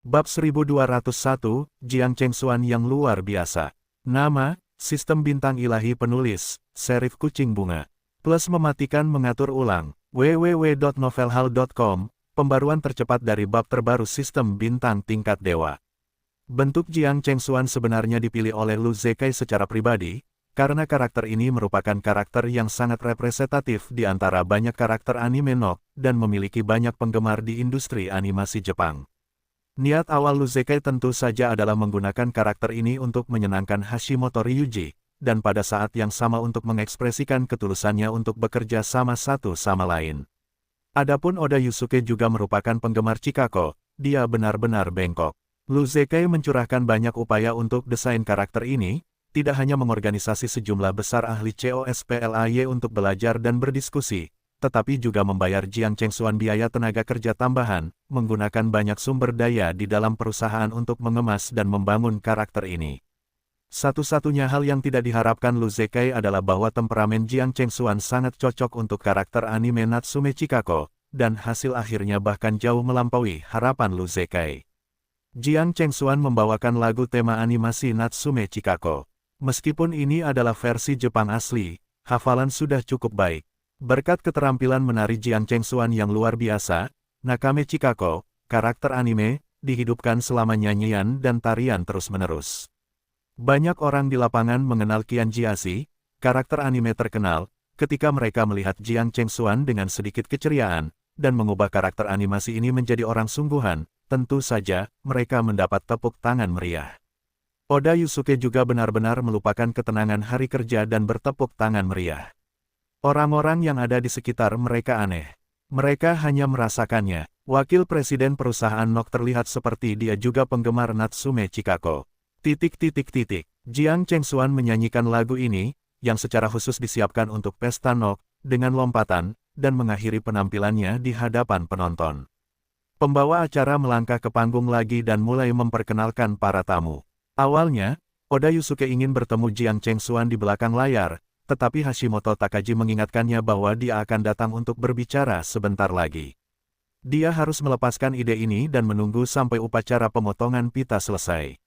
Bab 1201, Jiang Chengxuan yang luar biasa. Nama, Sistem Bintang Ilahi Penulis, Serif Kucing Bunga. Plus mematikan mengatur ulang, www.novelhal.com, pembaruan tercepat dari bab terbaru Sistem Bintang Tingkat Dewa. Bentuk Jiang Chengxuan sebenarnya dipilih oleh Lu Zekai secara pribadi, karena karakter ini merupakan karakter yang sangat representatif di antara banyak karakter anime Nock, dan memiliki banyak penggemar di industri animasi Jepang. Niat awal Lu Zekai tentu saja adalah menggunakan karakter ini untuk menyenangkan Hashimoto Ryuji, dan pada saat yang sama untuk mengekspresikan ketulusannya untuk bekerja sama satu sama lain. Adapun Oda Yusuke juga merupakan penggemar Chikako, dia benar-benar bengkok. Lu Zekai mencurahkan banyak upaya untuk desain karakter ini, tidak hanya mengorganisasi sejumlah besar ahli COSPLAY untuk belajar dan berdiskusi, tetapi juga membayar Jiang Chengxuan biaya tenaga kerja tambahan, menggunakan banyak sumber daya di dalam perusahaan untuk mengemas dan membangun karakter ini. Satu-satunya hal yang tidak diharapkan Lu Zekai adalah bahwa temperamen Jiang Chengxuan sangat cocok untuk karakter anime Natsume Chikako, dan hasil akhirnya bahkan jauh melampaui harapan Lu Zekai. Jiang Chengxuan membawakan lagu tema animasi Natsume Chikako. Meskipun ini adalah versi Jepang asli, hafalan sudah cukup baik. Berkat keterampilan menari Jiang Chengxuan yang luar biasa, Nakame Chikako, karakter anime, dihidupkan selama nyanyian dan tarian terus-menerus. Banyak orang di lapangan mengenal Qian Jiashi, karakter anime terkenal, ketika mereka melihat Jiang Chengxuan dengan sedikit keceriaan, dan mengubah karakter animasi ini menjadi orang sungguhan, tentu saja, mereka mendapat tepuk tangan meriah. Oda Yusuke juga benar-benar melupakan ketenangan hari kerja dan bertepuk tangan meriah. Orang-orang yang ada di sekitar mereka aneh. Mereka hanya merasakannya. Wakil Presiden perusahaan Nock terlihat seperti dia juga penggemar Natsume Chikako. Jiang Chengxuan menyanyikan lagu ini, yang secara khusus disiapkan untuk pesta Nock, dengan lompatan, dan mengakhiri penampilannya di hadapan penonton. Pembawa acara melangkah ke panggung lagi dan mulai memperkenalkan para tamu. Awalnya, Oda Yusuke ingin bertemu Jiang Chengxuan di belakang layar, tetapi Hashimoto Takagi mengingatkannya bahwa dia akan datang untuk berbicara sebentar lagi. Dia harus melepaskan ide ini dan menunggu sampai upacara pemotongan pita selesai.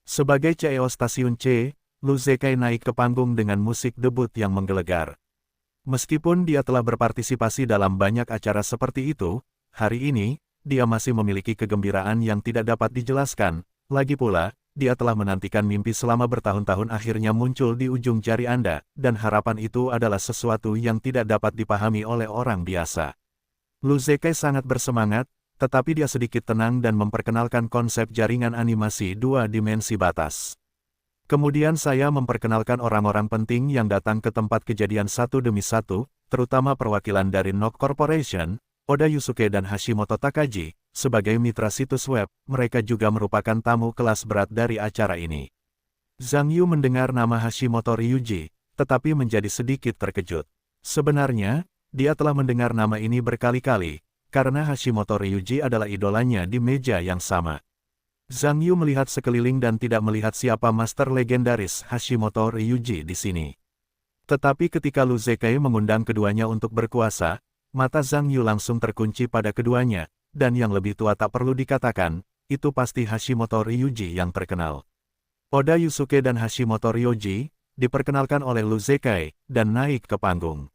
Sebagai CEO Stasiun C, Lu Zekai naik ke panggung dengan musik debut yang menggelegar. Meskipun dia telah berpartisipasi dalam banyak acara seperti itu, hari ini, dia masih memiliki kegembiraan yang tidak dapat dijelaskan. Lagi pula, dia telah menantikan mimpi selama bertahun-tahun akhirnya muncul di ujung jari Anda, dan harapan itu adalah sesuatu yang tidak dapat dipahami oleh orang biasa. Lu Zekai sangat bersemangat, tetapi dia sedikit tenang dan memperkenalkan konsep jaringan animasi dua dimensi batas. Kemudian saya memperkenalkan orang-orang penting yang datang ke tempat kejadian satu demi satu, terutama perwakilan dari Nock Corporation, Oda Yusuke dan Hashimoto Takagi. Sebagai mitra situs web, mereka juga merupakan tamu kelas berat dari acara ini. Zhang Yu mendengar nama Hashimoto Ryuji, tetapi menjadi sedikit terkejut. Sebenarnya, dia telah mendengar nama ini berkali-kali, karena Hashimoto Ryuji adalah idolanya di meja yang sama. Zhang Yu melihat sekeliling dan tidak melihat siapa master legendaris Hashimoto Ryuji di sini. Tetapi ketika Lu Zekai mengundang keduanya untuk berkuasa, mata Zhang Yu langsung terkunci pada keduanya. Dan yang lebih tua tak perlu dikatakan, itu pasti Hashimoto Ryuji yang terkenal. Oda Yusuke dan Hashimoto Ryuji, diperkenalkan oleh Lu Zekai, dan naik ke panggung.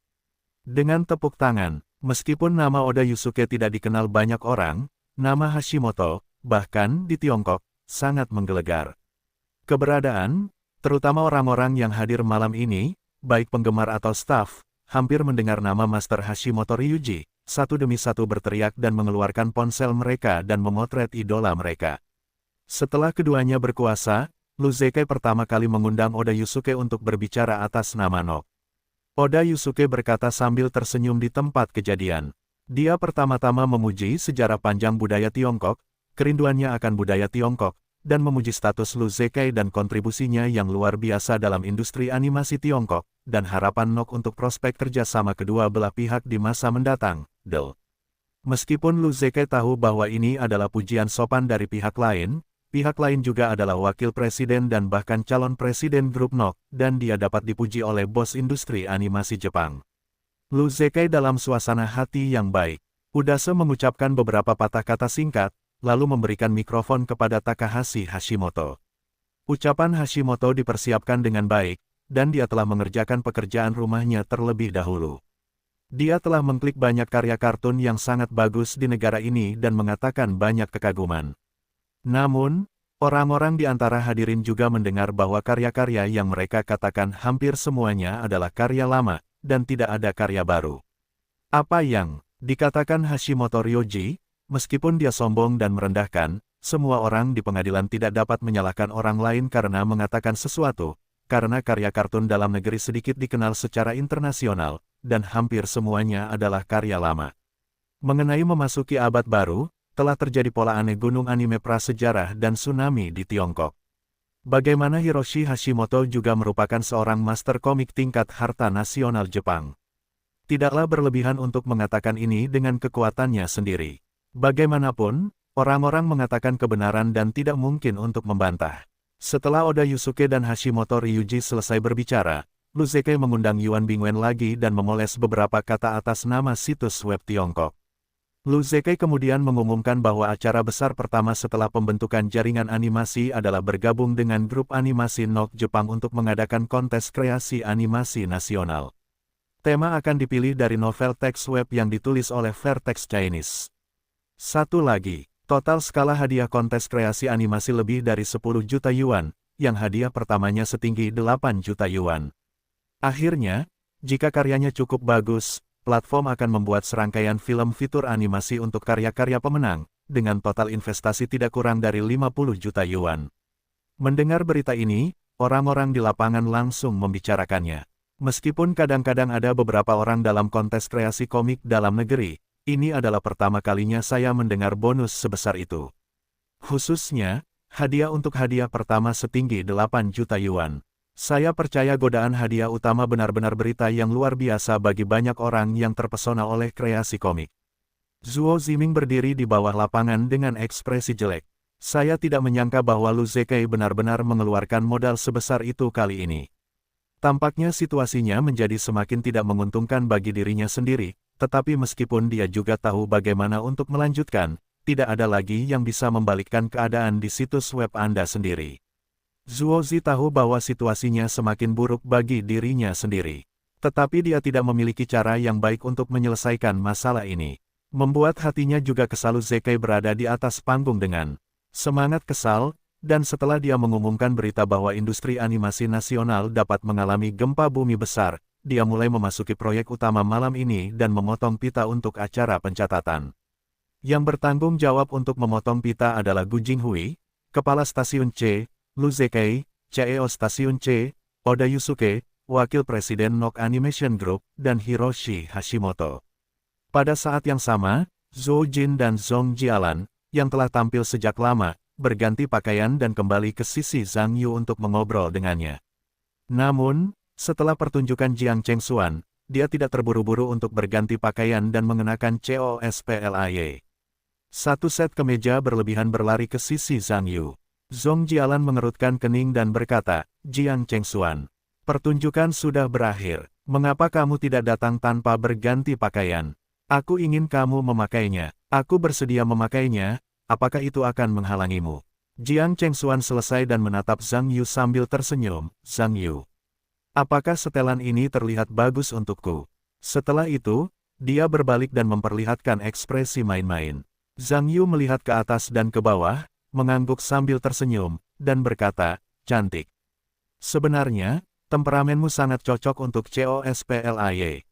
Dengan tepuk tangan, meskipun nama Oda Yusuke tidak dikenal banyak orang, nama Hashimoto, bahkan di Tiongkok, sangat menggelegar. Keberadaan, terutama orang-orang yang hadir malam ini, baik penggemar atau staf, hampir mendengar nama Master Hashimoto Ryuji. Satu demi satu berteriak dan mengeluarkan ponsel mereka dan memotret idola mereka. Setelah keduanya berkuasa, Lu Zekai pertama kali mengundang Oda Yusuke untuk berbicara atas nama Nock. Oda Yusuke berkata sambil tersenyum di tempat kejadian. Dia pertama-tama memuji sejarah panjang budaya Tiongkok, kerinduannya akan budaya Tiongkok, dan memuji status Lu Zekai dan kontribusinya yang luar biasa dalam industri animasi Tiongkok, dan harapan Nock untuk prospek kerjasama kedua belah pihak di masa mendatang. Meskipun Lu Zekai tahu bahwa ini adalah pujian sopan dari pihak lain juga adalah wakil presiden dan bahkan calon presiden grup Nock, dan dia dapat dipuji oleh bos industri animasi Jepang. Lu Zekai dalam suasana hati yang baik. Udase mengucapkan beberapa patah kata singkat, lalu memberikan mikrofon kepada Takahashi Hashimoto. Ucapan Hashimoto dipersiapkan dengan baik, dan dia telah mengerjakan pekerjaan rumahnya terlebih dahulu. Dia telah mengklik banyak karya kartun yang sangat bagus di negara ini dan mengatakan banyak kekaguman. Namun, orang-orang di antara hadirin juga mendengar bahwa karya-karya yang mereka katakan hampir semuanya adalah karya lama, dan tidak ada karya baru. Apa yang dikatakan Hashimoto Ryoji, meskipun dia sombong dan merendahkan, semua orang di pengadilan tidak dapat menyalahkan orang lain karena mengatakan sesuatu, karena karya kartun dalam negeri sedikit dikenal secara internasional, dan hampir semuanya adalah karya lama. Mengenai memasuki abad baru, telah terjadi pola aneh gunung anime prasejarah dan tsunami di Tiongkok. Bagaimana Hiroshi Hashimoto juga merupakan seorang master komik tingkat harta nasional Jepang. Tidaklah berlebihan untuk mengatakan ini dengan kekuatannya sendiri. Bagaimanapun, orang-orang mengatakan kebenaran dan tidak mungkin untuk membantah. Setelah Oda Yusuke dan Hashimoto Ryuji selesai berbicara, Luzeke mengundang Yuan Bingwen lagi dan memoles beberapa kata atas nama situs web Tiongkok. Luzeke kemudian mengumumkan bahwa acara besar pertama setelah pembentukan jaringan animasi adalah bergabung dengan grup animasi NOK Jepang untuk mengadakan kontes kreasi animasi nasional. Tema akan dipilih dari novel teks web yang ditulis oleh Vertex Chinese. Satu lagi, total skala hadiah kontes kreasi animasi lebih dari 10 juta yuan, yang hadiah pertamanya setinggi 8 juta yuan. Akhirnya, jika karyanya cukup bagus, platform akan membuat serangkaian film fitur animasi untuk karya-karya pemenang, dengan total investasi tidak kurang dari 50 juta yuan. Mendengar berita ini, orang-orang di lapangan langsung membicarakannya. Meskipun kadang-kadang ada beberapa orang dalam kontes kreasi komik dalam negeri, ini adalah pertama kalinya saya mendengar bonus sebesar itu. Khususnya, hadiah untuk hadiah pertama setinggi 8 juta yuan. Saya percaya godaan hadiah utama benar-benar berita yang luar biasa bagi banyak orang yang terpesona oleh kreasi komik. Zuo Ziming berdiri di bawah lapangan dengan ekspresi jelek. Saya tidak menyangka bahwa Luzeke benar-benar mengeluarkan modal sebesar itu kali ini. Tampaknya situasinya menjadi semakin tidak menguntungkan bagi dirinya sendiri, tetapi meskipun dia juga tahu bagaimana untuk melanjutkan, tidak ada lagi yang bisa membalikkan keadaan di situs web Anda sendiri. Zuozi tahu bahwa situasinya semakin buruk bagi dirinya sendiri. Tetapi dia tidak memiliki cara yang baik untuk menyelesaikan masalah ini. Membuat hatinya juga kesal. Luzeke berada di atas panggung dengan semangat kesal, dan setelah dia mengumumkan berita bahwa industri animasi nasional dapat mengalami gempa bumi besar, dia mulai memasuki proyek utama malam ini dan memotong pita untuk acara pencatatan. Yang bertanggung jawab untuk memotong pita adalah Gu Jinghui, Kepala Stasiun C, Luzeke, CEO Stasiun C, Oda Yusuke, Wakil Presiden NOK Animation Group, dan Hiroshi Hashimoto. Pada saat yang sama, Zhou Jin dan Zhong Jialan, yang telah tampil sejak lama, berganti pakaian dan kembali ke sisi Zhang Yu untuk mengobrol dengannya. Namun, setelah pertunjukan Jiang Chengxuan, dia tidak terburu-buru untuk berganti pakaian dan mengenakan COSPLAY. Satu set kemeja berlebihan berlari ke sisi Zhang Yu. Zhong Jialan mengerutkan kening dan berkata, Jiang Chengxuan, pertunjukan sudah berakhir, mengapa kamu tidak datang tanpa berganti pakaian? Aku ingin kamu memakainya, aku bersedia memakainya, apakah itu akan menghalangimu? Jiang Chengxuan selesai dan menatap Zhang Yu sambil tersenyum. Zhang Yu, apakah setelan ini terlihat bagus untukku? Setelah itu, dia berbalik dan memperlihatkan ekspresi main-main. Zhang Yu melihat ke atas dan ke bawah, mengangguk sambil tersenyum, dan berkata, cantik. Sebenarnya, temperamenmu sangat cocok untuk COSPLAY.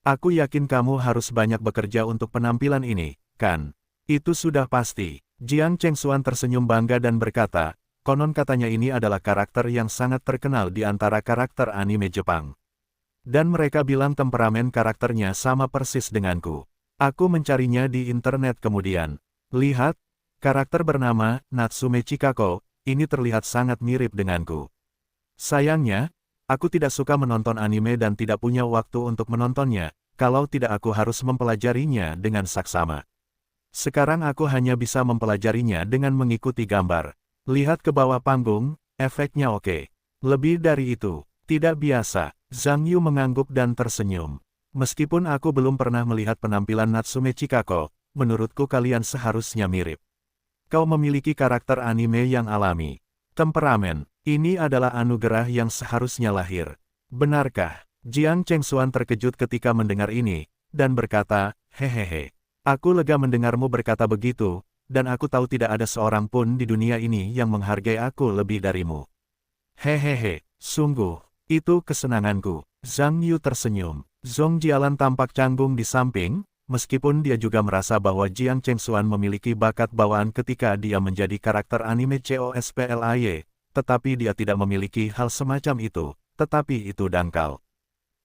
Aku yakin kamu harus banyak bekerja untuk penampilan ini, kan? Itu sudah pasti. Jiang Chengxuan tersenyum bangga dan berkata, konon katanya ini adalah karakter yang sangat terkenal di antara karakter anime Jepang. Dan mereka bilang temperamen karakternya sama persis denganku. Aku mencarinya di internet kemudian. Lihat, karakter bernama Natsume Chikako, ini terlihat sangat mirip denganku. Sayangnya, aku tidak suka menonton anime dan tidak punya waktu untuk menontonnya, kalau tidak aku harus mempelajarinya dengan saksama. Sekarang aku hanya bisa mempelajarinya dengan mengikuti gambar. Lihat ke bawah panggung, efeknya oke. Lebih dari itu, tidak biasa. Zhang Yu mengangguk dan tersenyum. Meskipun aku belum pernah melihat penampilan Natsume Chikako, menurutku kalian seharusnya mirip. Kau memiliki karakter anime yang alami. Temperamen, ini adalah anugerah yang seharusnya lahir. Benarkah? Jiang Chengxuan terkejut ketika mendengar ini, dan berkata, hehehe. Aku lega mendengarmu berkata begitu, dan aku tahu tidak ada seorang pun di dunia ini yang menghargai aku lebih darimu. Hehehe, sungguh, itu kesenanganku. Zhang Yu tersenyum. Zhong Jialan tampak canggung di samping, meskipun dia juga merasa bahwa Jiang Chengxuan memiliki bakat bawaan ketika dia menjadi karakter anime COSPLAY, tetapi dia tidak memiliki hal semacam itu, tetapi itu dangkal.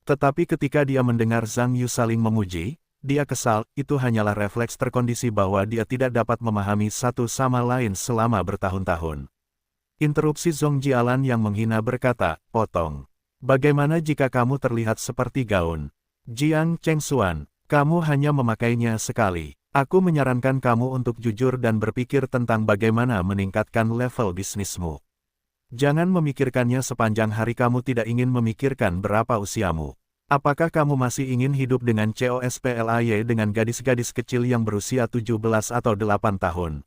Tetapi ketika dia mendengar Zhang Yu saling memuji, dia kesal, itu hanyalah refleks terkondisi bahwa dia tidak dapat memahami satu sama lain selama bertahun-tahun. Interupsi Zhong Jialan yang menghina berkata, potong. Bagaimana jika kamu terlihat seperti gaun? Jiang Chengxuan, kamu hanya memakainya sekali. Aku menyarankan kamu untuk jujur dan berpikir tentang bagaimana meningkatkan level bisnismu. Jangan memikirkannya sepanjang hari. Kamu tidak ingin memikirkan berapa usiamu. Apakah kamu masih ingin hidup dengan COSPLAY dengan gadis-gadis kecil yang berusia 17 atau 8 tahun?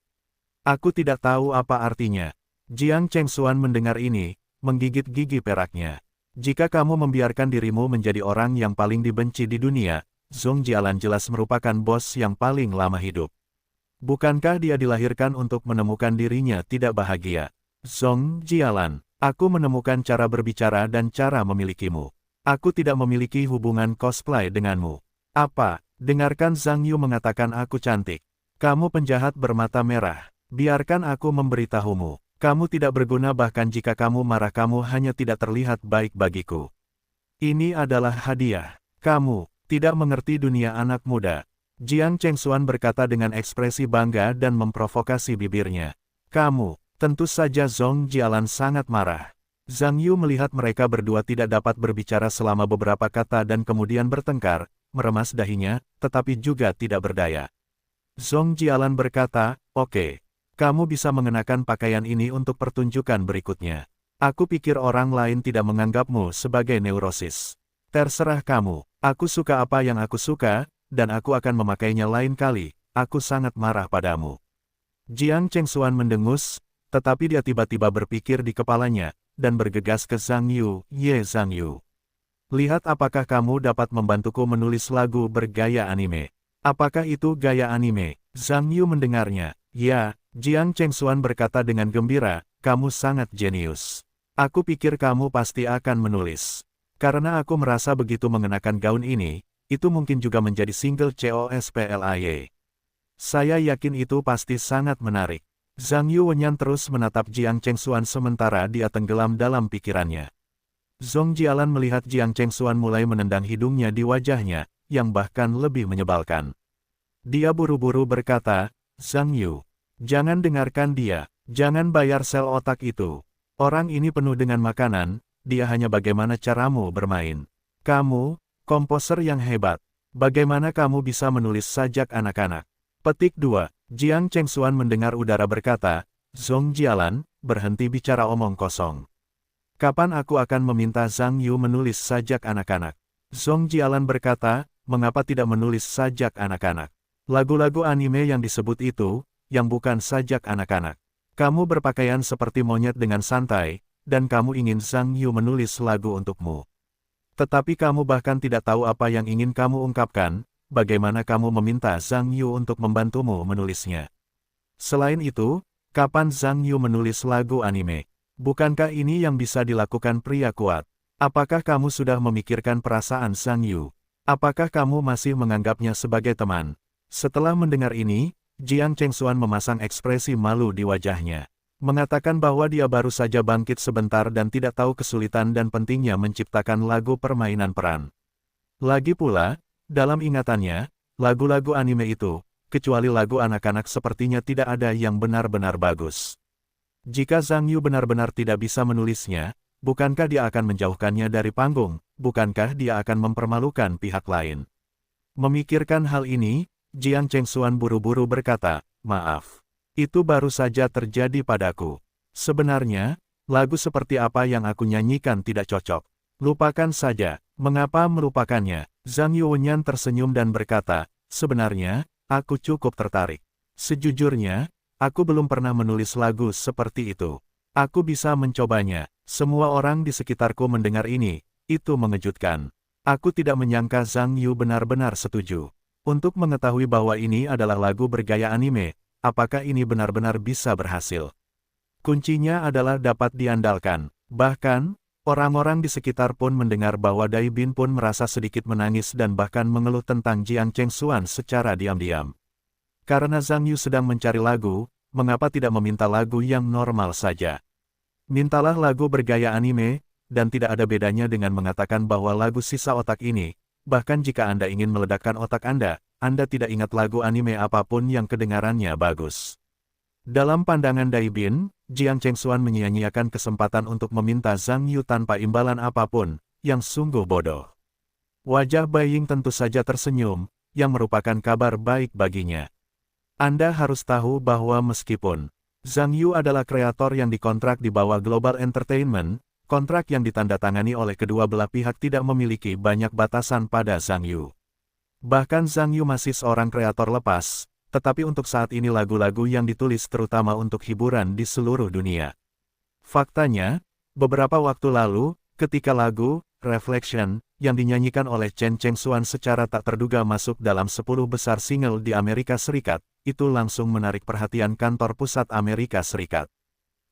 Aku tidak tahu apa artinya. Jiang Chengxuan mendengar ini, menggigit gigi peraknya. Jika kamu membiarkan dirimu menjadi orang yang paling dibenci di dunia, Zhong Jialan jelas merupakan bos yang paling lama hidup. Bukankah dia dilahirkan untuk menemukan dirinya tidak bahagia? Zhong Jialan, aku menemukan cara berbicara dan cara memilikimu. Aku tidak memiliki hubungan cosplay denganmu. Apa? Dengarkan Zhang Yu mengatakan aku cantik. Kamu penjahat bermata merah. Biarkan aku memberitahumu. Kamu tidak berguna bahkan jika kamu marah kamu hanya tidak terlihat baik bagiku. Ini adalah hadiah. Kamu tidak mengerti dunia anak muda. Jiang Chengxuan berkata dengan ekspresi bangga dan memprovokasi bibirnya. Kamu, tentu saja Zhong Jialan sangat marah. Zhang Yu melihat mereka berdua tidak dapat berbicara selama beberapa kata dan kemudian bertengkar, meremas dahinya, tetapi juga tidak berdaya. Zhong Jialan berkata, oke. Kamu bisa mengenakan pakaian ini untuk pertunjukan berikutnya. Aku pikir orang lain tidak menganggapmu sebagai neurosis. Terserah kamu, aku suka apa yang aku suka, dan aku akan memakainya lain kali, aku sangat marah padamu. Jiang Chengxuan mendengus, tetapi dia tiba-tiba berpikir di kepalanya, dan bergegas ke Zhang Yu, Ye Zhang Yu. Lihat apakah kamu dapat membantuku menulis lagu bergaya anime. Apakah itu gaya anime? Zhang Yu mendengarnya, ya. Jiang Chengxuan berkata dengan gembira, kamu sangat jenius. Aku pikir kamu pasti akan menulis. Karena aku merasa begitu mengenakan gaun ini, itu mungkin juga menjadi single COSPLAY. Saya yakin itu pasti sangat menarik. Zhang Yu Wenyan terus menatap Jiang Chengxuan sementara dia tenggelam dalam pikirannya. Zhong Jialan melihat Jiang Chengxuan mulai menendang hidungnya di wajahnya, yang bahkan lebih menyebalkan. Dia buru-buru berkata, Zhang Yu. Jangan dengarkan dia, jangan bayar sel otak itu. Orang ini penuh dengan makanan, dia hanya bagaimana caramu bermain. Kamu, komposer yang hebat. Bagaimana kamu bisa menulis sajak anak-anak? Petik 2. Jiang Chengxuan mendengar udara berkata, Zhong Jialan, berhenti bicara omong kosong. Kapan aku akan meminta Zhang Yu menulis sajak anak-anak? Zhong Jialan berkata, mengapa tidak menulis sajak anak-anak? Lagu-lagu anime yang disebut itu, yang bukan sajak anak-anak. Kamu berpakaian seperti monyet dengan santai, dan kamu ingin Zhang Yu menulis lagu untukmu. Tetapi kamu bahkan tidak tahu apa yang ingin kamu ungkapkan, bagaimana kamu meminta Zhang Yu untuk membantumu menulisnya. Selain itu, kapan Zhang Yu menulis lagu anime? Bukankah ini yang bisa dilakukan pria kuat? Apakah kamu sudah memikirkan perasaan Zhang Yu? Apakah kamu masih menganggapnya sebagai teman? Setelah mendengar ini, Jiang Chengxuan memasang ekspresi malu di wajahnya. Mengatakan bahwa dia baru saja bangkit sebentar dan tidak tahu kesulitan dan pentingnya menciptakan lagu permainan peran. Lagi pula, dalam ingatannya, lagu-lagu anime itu, kecuali lagu anak-anak sepertinya tidak ada yang benar-benar bagus. Jika Zhang Yu benar-benar tidak bisa menulisnya, bukankah dia akan menjauhkannya dari panggung, bukankah dia akan mempermalukan pihak lain? Memikirkan hal ini, Jiang Chengxuan buru-buru berkata, maaf. Itu baru saja terjadi padaku. Sebenarnya, lagu seperti apa yang aku nyanyikan tidak cocok. Lupakan saja. Mengapa melupakannya? Zhang Yuwenyan tersenyum dan berkata, sebenarnya, aku cukup tertarik. Sejujurnya, Aku belum pernah menulis lagu seperti itu. Aku bisa mencobanya. Semua orang di sekitarku mendengar ini. Itu mengejutkan. Aku tidak menyangka Zhang Yu benar-benar setuju. Untuk mengetahui bahwa ini adalah lagu bergaya anime, apakah ini benar-benar bisa berhasil? Kuncinya adalah dapat diandalkan. Bahkan, orang-orang di sekitar pun mendengar bahwa Dai Bin pun merasa sedikit menangis dan bahkan mengeluh tentang Jiang Chengxuan secara diam-diam. Karena Zhang Yu sedang mencari lagu, mengapa tidak meminta lagu yang normal saja? Mintalah lagu bergaya anime, dan tidak ada bedanya dengan mengatakan bahwa lagu sisa otak ini, bahkan jika Anda ingin meledakkan otak Anda tidak ingat lagu anime apapun yang kedengarannya bagus. Dalam pandangan Dai Bin, Jiang Chengxuan menyia-nyiakan kesempatan untuk meminta Zhang Yu tanpa imbalan apapun, yang sungguh bodoh. Wajah Bai Ying tentu saja tersenyum, yang merupakan kabar baik baginya. Anda harus tahu bahwa meskipun Zhang Yu adalah kreator yang dikontrak di bawah Global Entertainment, kontrak yang ditandatangani oleh kedua belah pihak tidak memiliki banyak batasan pada Zhang Yu. Bahkan Zhang Yu masih seorang kreator lepas, tetapi untuk saat ini lagu-lagu yang ditulis terutama untuk hiburan di seluruh dunia. Faktanya, beberapa waktu lalu, ketika lagu Reflection yang dinyanyikan oleh Chen Chengxuan secara tak terduga masuk dalam 10 besar single di Amerika Serikat, itu langsung menarik perhatian kantor pusat Amerika Serikat.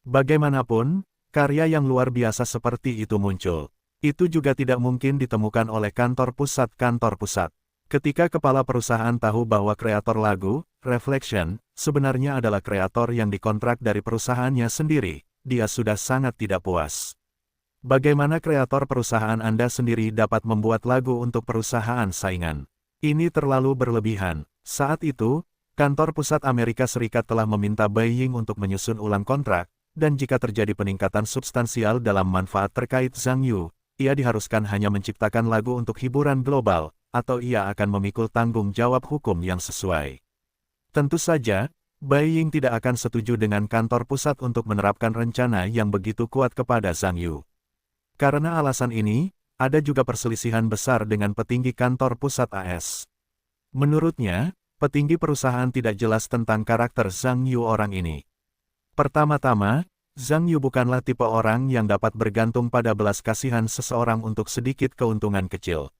Bagaimanapun, karya yang luar biasa seperti itu muncul. Itu juga tidak mungkin ditemukan oleh kantor pusat. Ketika kepala perusahaan tahu bahwa kreator lagu, Reflection, sebenarnya adalah kreator yang dikontrak dari perusahaannya sendiri, dia sudah sangat tidak puas. Bagaimana kreator perusahaan Anda sendiri dapat membuat lagu untuk perusahaan saingan? Ini terlalu berlebihan. Saat itu, kantor pusat Amerika Serikat telah meminta Bai Ying untuk menyusun ulang kontrak, dan jika terjadi peningkatan substansial dalam manfaat terkait Zhang Yu, ia diharuskan hanya menciptakan lagu untuk hiburan global, atau ia akan memikul tanggung jawab hukum yang sesuai. Tentu saja, Bai Ying tidak akan setuju dengan kantor pusat untuk menerapkan rencana yang begitu kuat kepada Zhang Yu. Karena alasan ini, ada juga perselisihan besar dengan petinggi kantor pusat AS. Menurutnya, petinggi perusahaan tidak jelas tentang karakter Zhang Yu orang ini. Pertama-tama, Zhang Yu bukanlah tipe orang yang dapat bergantung pada belas kasihan seseorang untuk sedikit keuntungan kecil.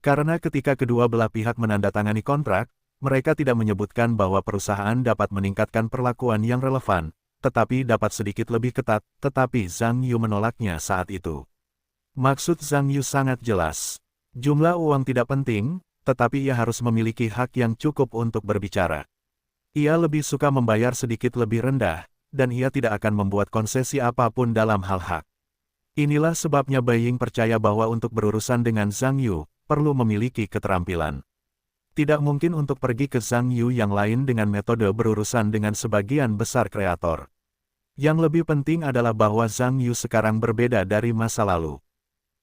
Karena ketika kedua belah pihak menandatangani kontrak, mereka tidak menyebutkan bahwa perusahaan dapat meningkatkan perlakuan yang relevan, tetapi dapat sedikit lebih ketat, tetapi Zhang Yu menolaknya saat itu. Maksud Zhang Yu sangat jelas. Jumlah uang tidak penting, tetapi ia harus memiliki hak yang cukup untuk berbicara. Ia lebih suka membayar sedikit lebih rendah, dan ia tidak akan membuat konsesi apapun dalam hal hak. Inilah sebabnya Bai Ying percaya bahwa untuk berurusan dengan Zhang Yu, perlu memiliki keterampilan. Tidak mungkin untuk pergi ke Zhang Yu yang lain dengan metode berurusan dengan sebagian besar kreator. Yang lebih penting adalah bahwa Zhang Yu sekarang berbeda dari masa lalu.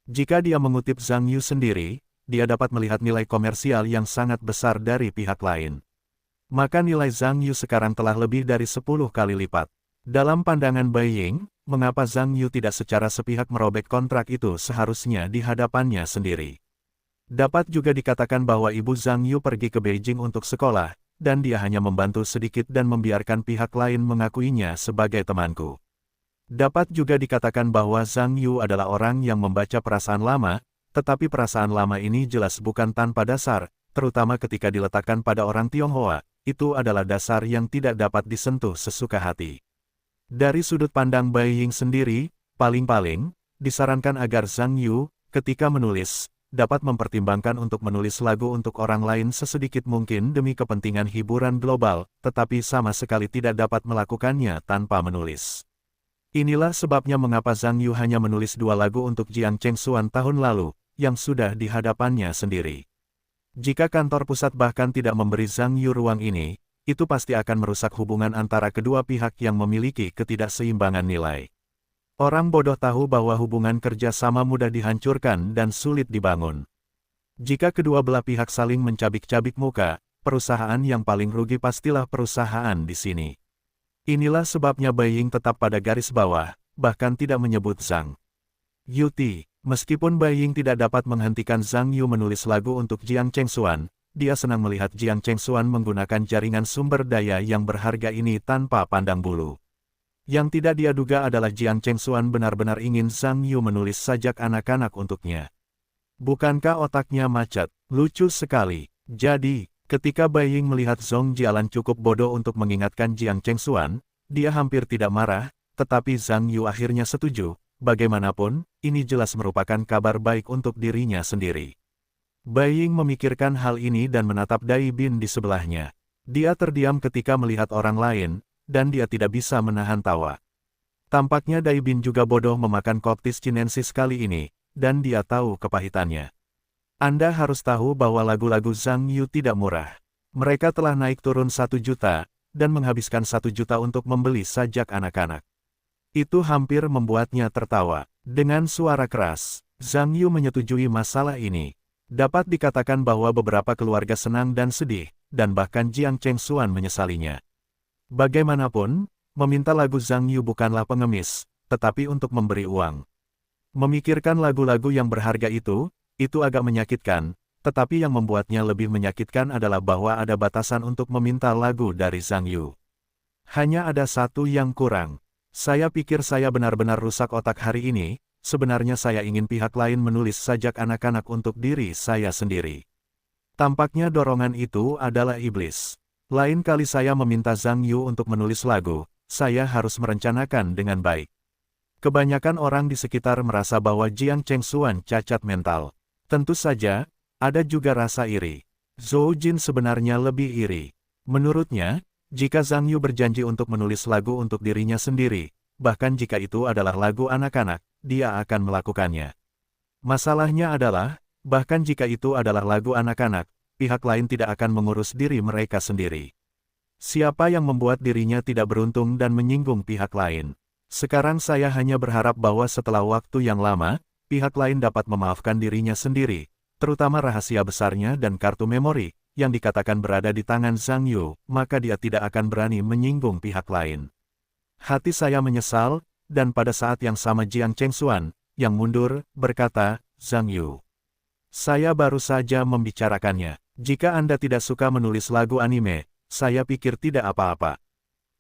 Jika dia mengutip Zhang Yu sendiri, dia dapat melihat nilai komersial yang sangat besar dari pihak lain. Maka nilai Zhang Yu sekarang telah lebih dari 10 kali lipat. Dalam pandangan Bai Ying, mengapa Zhang Yu tidak secara sepihak merobek kontrak itu seharusnya di hadapannya sendiri. Dapat juga dikatakan bahwa ibu Zhang Yu pergi ke Beijing untuk sekolah, dan dia hanya membantu sedikit dan membiarkan pihak lain mengakuinya sebagai temanku. Dapat juga dikatakan bahwa Zhang Yu adalah orang yang membaca perasaan lama, tetapi perasaan lama ini jelas bukan tanpa dasar, terutama ketika diletakkan pada orang Tionghoa, itu adalah dasar yang tidak dapat disentuh sesuka hati. Dari sudut pandang Bai Ying sendiri, paling-paling, disarankan agar Zhang Yu, ketika menulis, dapat mempertimbangkan untuk menulis lagu untuk orang lain sesedikit mungkin demi kepentingan hiburan global, tetapi sama sekali tidak dapat melakukannya tanpa menulis. Inilah sebabnya mengapa Zhang Yu hanya menulis 2 lagu untuk Jiang Chengxuan tahun lalu, yang sudah di hadapannya sendiri. Jika kantor pusat bahkan tidak memberi Zhang Yu ruang ini, itu pasti akan merusak hubungan antara kedua pihak yang memiliki ketidakseimbangan nilai. Orang bodoh tahu bahwa hubungan kerja sama mudah dihancurkan dan sulit dibangun. Jika kedua belah pihak saling mencabik-cabik muka, perusahaan yang paling rugi pastilah perusahaan di sini. Inilah sebabnya Bai Ying tetap pada garis bawah, bahkan tidak menyebut Zhang Yu. Meskipun Bai Ying tidak dapat menghentikan Zhang Yu menulis lagu untuk Jiang Chengxuan, dia senang melihat Jiang Chengxuan menggunakan jaringan sumber daya yang berharga ini tanpa pandang bulu. Yang tidak dia duga adalah Jiang Chengxuan benar-benar ingin Zhang Yu menulis sajak anak-anak untuknya. Bukankah otaknya macet? Lucu sekali. Jadi, ketika Bai Ying melihat Zhong Jialan cukup bodoh untuk mengingatkan Jiang Chengxuan, dia hampir tidak marah, tetapi Zhang Yu akhirnya setuju. Bagaimanapun, ini jelas merupakan kabar baik untuk dirinya sendiri. Bai Ying memikirkan hal ini dan menatap Dai Bin di sebelahnya. Dia terdiam ketika melihat orang lain, dan dia tidak bisa menahan tawa. Tampaknya Dai Bin juga bodoh memakan Coctis Chinensis kali ini, dan dia tahu kepahitannya. Anda harus tahu bahwa lagu-lagu Zhang Yu tidak murah. Mereka telah naik turun 1 juta, dan menghabiskan 1 juta untuk membeli sajak anak-anak. Itu hampir membuatnya tertawa. Dengan suara keras, Zhang Yu menyetujui masalah ini. Dapat dikatakan bahwa beberapa keluarga senang dan sedih, dan bahkan Jiang Chengxuan menyesalinya. Bagaimanapun, meminta lagu Zhang Yu bukanlah pengemis, tetapi untuk memberi uang. Memikirkan lagu-lagu yang berharga itu agak menyakitkan, tetapi yang membuatnya lebih menyakitkan adalah bahwa ada batasan untuk meminta lagu dari Zhang Yu. Hanya ada satu yang kurang. Saya pikir saya benar-benar rusak otak hari ini, sebenarnya saya ingin pihak lain menulis sajak anak-anak untuk diri saya sendiri. Tampaknya dorongan itu adalah iblis. Lain kali saya meminta Zhang Yu untuk menulis lagu, saya harus merencanakan dengan baik. Kebanyakan orang di sekitar merasa bahwa Jiang Chengxuan cacat mental. Tentu saja, ada juga rasa iri. Zhou Jin sebenarnya lebih iri. Menurutnya, jika Zhang Yu berjanji untuk menulis lagu untuk dirinya sendiri, bahkan jika itu adalah lagu anak-anak, dia akan melakukannya. Masalahnya adalah, bahkan jika itu adalah lagu anak-anak, pihak lain tidak akan mengurus diri mereka sendiri. Siapa yang membuat dirinya tidak beruntung dan menyinggung pihak lain? Sekarang saya hanya berharap bahwa setelah waktu yang lama, pihak lain dapat memaafkan dirinya sendiri, terutama rahasia besarnya dan kartu memori, yang dikatakan berada di tangan Zhang Yu, maka dia tidak akan berani menyinggung pihak lain. Hati saya menyesal, dan pada saat yang sama Jiang Chengxuan, yang mundur, berkata, Zhang Yu. Saya baru saja membicarakannya. Jika Anda tidak suka menulis lagu anime, saya pikir tidak apa-apa.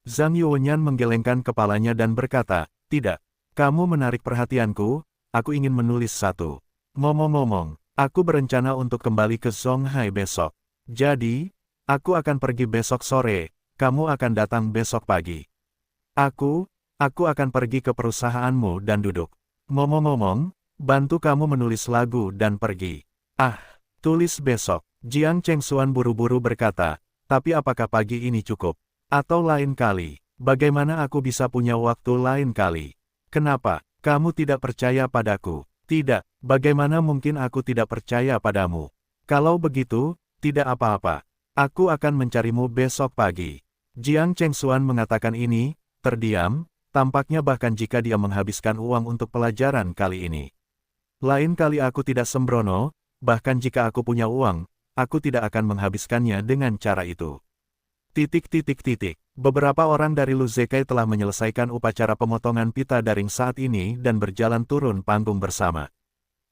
Zhang Yuanyan menggelengkan kepalanya dan berkata, tidak. Kamu menarik perhatianku, aku ingin menulis satu. Ngomong-ngomong, aku berencana untuk kembali ke Zonghai besok. Jadi, aku akan pergi besok sore, kamu akan datang besok pagi. Aku akan pergi ke perusahaanmu dan duduk. Ngomong-ngomong, bantu kamu menulis lagu dan pergi. Tulis besok. Jiang Chengxuan buru-buru berkata, tapi apakah pagi ini cukup? Atau lain kali? Bagaimana aku bisa punya waktu lain kali? Kenapa? Kamu tidak percaya padaku? Tidak, bagaimana mungkin aku tidak percaya padamu? Kalau begitu, tidak apa-apa. Aku akan mencarimu besok pagi. Jiang Chengxuan mengatakan ini, terdiam, tampaknya bahkan jika dia menghabiskan uang untuk pelajaran kali ini. Lain kali aku tidak sembrono, bahkan jika aku punya uang, aku tidak akan menghabiskannya dengan cara itu. Beberapa orang dari Lu Zekai telah menyelesaikan upacara pemotongan pita daring saat ini dan berjalan turun panggung bersama.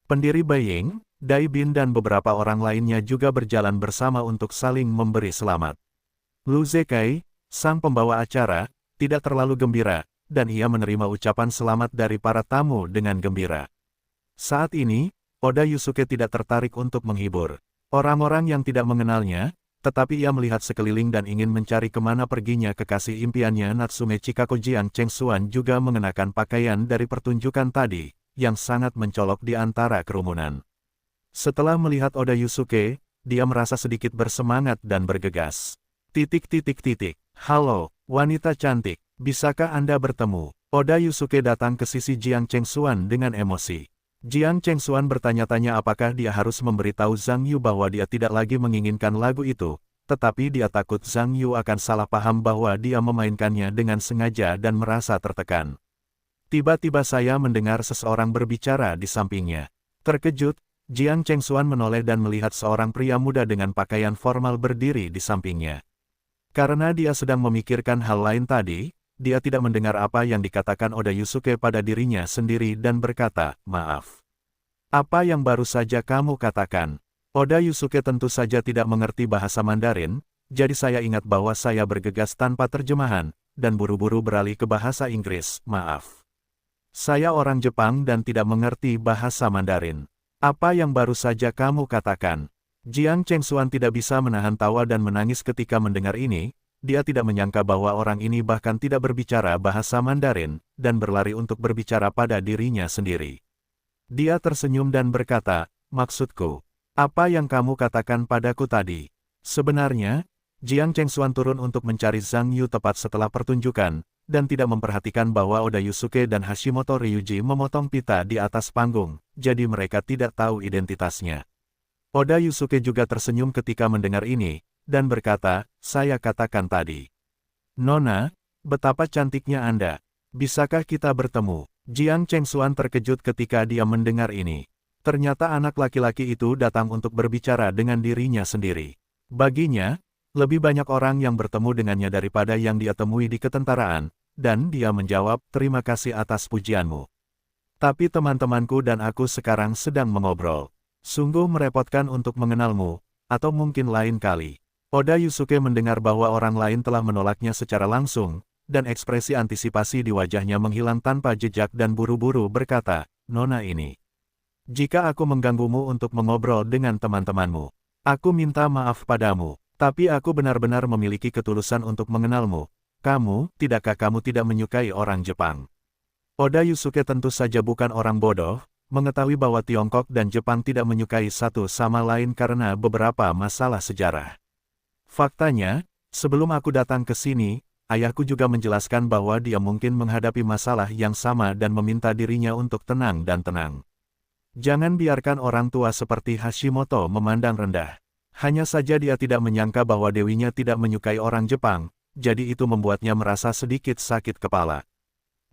Pendiri Bai Ying, Dai Bin dan beberapa orang lainnya juga berjalan bersama untuk saling memberi selamat. Lu Zekai, sang pembawa acara, tidak terlalu gembira, dan ia menerima ucapan selamat dari para tamu dengan gembira. Saat ini, Oda Yusuke tidak tertarik untuk menghibur orang-orang yang tidak mengenalnya, tetapi ia melihat sekeliling dan ingin mencari kemana perginya kekasih impiannya. Natsume Chikako. Jiang Chengxuan juga mengenakan pakaian dari pertunjukan tadi, yang sangat mencolok di antara kerumunan. Setelah melihat Oda Yusuke, dia merasa sedikit bersemangat dan bergegas. Halo, wanita cantik, bisakah Anda bertemu? Oda Yusuke datang ke sisi Jiang Chengxuan dengan emosi. Jiang Chengxuan bertanya-tanya apakah dia harus memberitahu Zhang Yu bahwa dia tidak lagi menginginkan lagu itu, tetapi dia takut Zhang Yu akan salah paham bahwa dia memainkannya dengan sengaja dan merasa tertekan. Tiba-tiba saya mendengar seseorang berbicara di sampingnya. Terkejut, Jiang Chengxuan menoleh dan melihat seorang pria muda dengan pakaian formal berdiri di sampingnya. Karena dia sedang memikirkan hal lain tadi, dia tidak mendengar apa yang dikatakan Oda Yusuke pada dirinya sendiri dan berkata, maaf. Apa yang baru saja kamu katakan? Oda Yusuke tentu saja tidak mengerti bahasa Mandarin, jadi saya ingat bahwa saya bergegas tanpa terjemahan, dan buru-buru beralih ke bahasa Inggris, maaf. Saya orang Jepang dan tidak mengerti bahasa Mandarin. Apa yang baru saja kamu katakan? Jiang Chengxuan tidak bisa menahan tawa dan menangis ketika mendengar ini, dia tidak menyangka bahwa orang ini bahkan tidak berbicara bahasa Mandarin, dan berlari untuk berbicara pada dirinya sendiri. Dia tersenyum dan berkata, maksudku, apa yang kamu katakan padaku tadi? Sebenarnya, Jiang Chengxuan turun untuk mencari Zhang Yu tepat setelah pertunjukan, dan tidak memperhatikan bahwa Oda Yusuke dan Hashimoto Ryuji memotong pita di atas panggung, jadi mereka tidak tahu identitasnya. Oda Yusuke juga tersenyum ketika mendengar ini, dan berkata, saya katakan tadi. Nona, betapa cantiknya Anda. Bisakah kita bertemu? Jiang Chengxuan terkejut ketika dia mendengar ini. Ternyata anak laki-laki itu datang untuk berbicara dengan dirinya sendiri. Baginya, lebih banyak orang yang bertemu dengannya daripada yang dia temui di ketentaraan, dan dia menjawab, terima kasih atas pujianmu. Tapi teman-temanku dan aku sekarang sedang mengobrol. Sungguh merepotkan untuk mengenalmu, atau mungkin lain kali. Oda Yusuke mendengar bahwa orang lain telah menolaknya secara langsung, dan ekspresi antisipasi di wajahnya menghilang tanpa jejak dan buru-buru berkata, Nona ini. Jika aku mengganggumu untuk mengobrol dengan teman-temanmu, aku minta maaf padamu, tapi aku benar-benar memiliki ketulusan untuk mengenalmu. Tidakkah kamu tidak menyukai orang Jepang? Oda Yusuke tentu saja bukan orang bodoh, mengetahui bahwa Tiongkok dan Jepang tidak menyukai satu sama lain karena beberapa masalah sejarah. Faktanya, sebelum aku datang ke sini, ayahku juga menjelaskan bahwa dia mungkin menghadapi masalah yang sama dan meminta dirinya untuk tenang dan tenang. Jangan biarkan orang tua seperti Hashimoto memandang rendah. Hanya saja dia tidak menyangka bahwa dewinya tidak menyukai orang Jepang, jadi itu membuatnya merasa sedikit sakit kepala.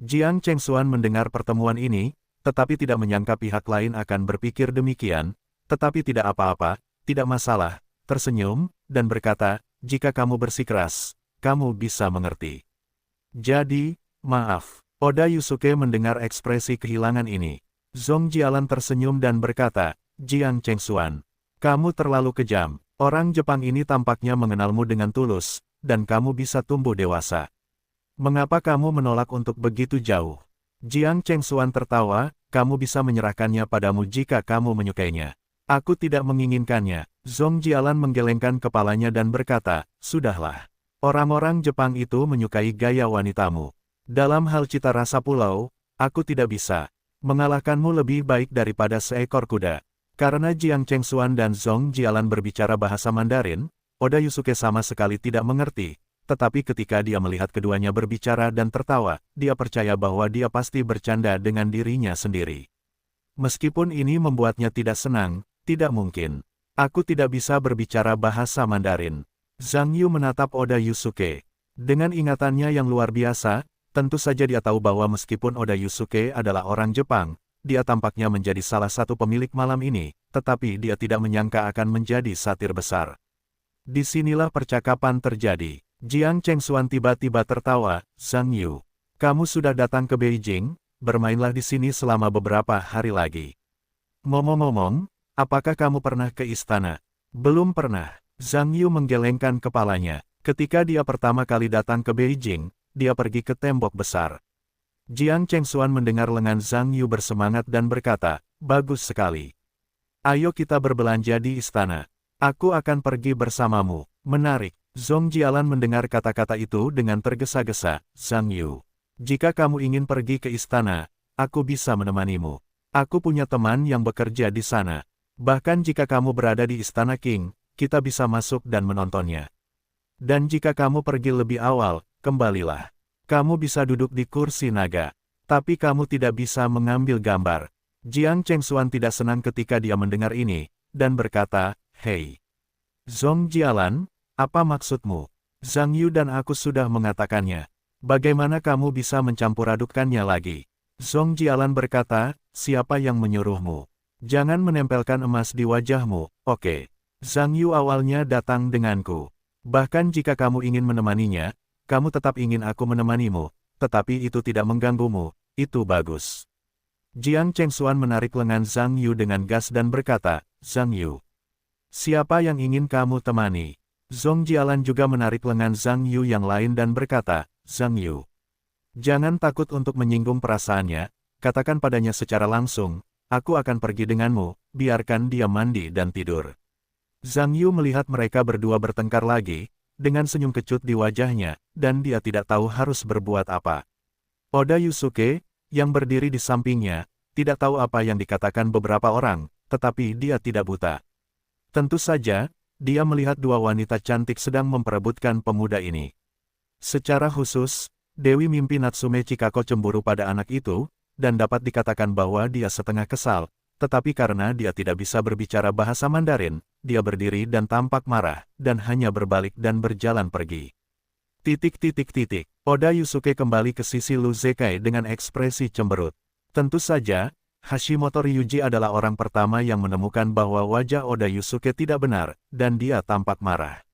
Jiang Chengxuan mendengar pertemuan ini, tetapi tidak menyangka pihak lain akan berpikir demikian, tetapi tidak apa-apa, tidak masalah, tersenyum, dan berkata, jika kamu bersikeras, kamu bisa mengerti. Jadi, maaf. Oda Yusuke mendengar ekspresi kehilangan ini. Zhong Jialan tersenyum dan berkata, Jiang Chengxuan, kamu terlalu kejam. Orang Jepang ini tampaknya mengenalmu dengan tulus, dan kamu bisa tumbuh dewasa. Mengapa kamu menolak untuk begitu jauh? Jiang Chengxuan tertawa, kamu bisa menyerahkannya padamu jika kamu menyukainya. Aku tidak menginginkannya. Zhong Jialan menggelengkan kepalanya dan berkata, sudahlah. Orang-orang Jepang itu menyukai gaya wanitamu. Dalam hal cita rasa pulau, aku tidak bisa. Mengalahkanmu lebih baik daripada seekor kuda. Karena Jiang Chengxuan dan Zhong Jialan berbicara bahasa Mandarin, Oda Yusuke sama sekali tidak mengerti, tetapi ketika dia melihat keduanya berbicara dan tertawa, dia percaya bahwa dia pasti bercanda dengan dirinya sendiri. Meskipun ini membuatnya tidak senang, tidak mungkin. Aku tidak bisa berbicara bahasa Mandarin. Zhang Yu menatap Oda Yusuke. Dengan ingatannya yang luar biasa, tentu saja dia tahu bahwa meskipun Oda Yusuke adalah orang Jepang, dia tampaknya menjadi salah satu pemilik malam ini, tetapi dia tidak menyangka akan menjadi satir besar. Disinilah percakapan terjadi. Jiang Chengxuan tiba-tiba tertawa, Zhang Yu, kamu sudah datang ke Beijing, bermainlah di sini selama beberapa hari lagi. Ngomong-ngomong, apakah kamu pernah ke istana? Belum pernah. Zhang Yu menggelengkan kepalanya. Ketika dia pertama kali datang ke Beijing, dia pergi ke tembok besar. Jiang Chengxuan mendengar lengan Zhang Yu bersemangat dan berkata, bagus sekali. Ayo kita berbelanja di istana. Aku akan pergi bersamamu. Menarik. Zhong Jialan mendengar kata-kata itu dengan tergesa-gesa. Zhang Yu, jika kamu ingin pergi ke istana, aku bisa menemanimu. Aku punya teman yang bekerja di sana. Bahkan jika kamu berada di istana King, kita bisa masuk dan menontonnya. Dan jika kamu pergi lebih awal, kembalilah. Kamu bisa duduk di kursi naga. Tapi kamu tidak bisa mengambil gambar. Jiang Chengxuan tidak senang ketika dia mendengar ini, dan berkata, hei. Zhong Jialan, apa maksudmu? Zhang Yu dan aku sudah mengatakannya. Bagaimana kamu bisa mencampur adukkannya lagi? Zhong Jialan berkata, siapa yang menyuruhmu? Jangan menempelkan emas di wajahmu, oke. Zhang Yu awalnya datang denganku. Bahkan jika kamu ingin menemaninya, kamu tetap ingin aku menemanimu, tetapi itu tidak mengganggumu, itu bagus. Jiang Chengxuan menarik lengan Zhang Yu dengan gas dan berkata, Zhang Yu, Siapa yang ingin kamu temani? Zhong Jialan juga menarik lengan Zhang Yu yang lain dan berkata, Zhang Yu. Jangan takut untuk menyinggung perasaannya, katakan padanya secara langsung, aku akan pergi denganmu, biarkan dia mandi dan tidur. Zhang Yu melihat mereka berdua bertengkar lagi, dengan senyum kecut di wajahnya, dan dia tidak tahu harus berbuat apa. Oda Yusuke, yang berdiri di sampingnya, tidak tahu apa yang dikatakan beberapa orang, tetapi dia tidak buta. Tentu saja, dia melihat dua wanita cantik sedang memperebutkan pemuda ini. Secara khusus, Dewi mimpi Natsume Chikako cemburu pada anak itu, dan dapat dikatakan bahwa dia setengah kesal, tetapi karena dia tidak bisa berbicara bahasa Mandarin, dia berdiri dan tampak marah, dan hanya berbalik dan berjalan pergi. Oda Yusuke kembali ke sisi Lu Zekai dengan ekspresi cemberut. Tentu saja, Hashimoto Ryuji adalah orang pertama yang menemukan bahwa wajah Oda Yusuke tidak benar, dan dia tampak marah.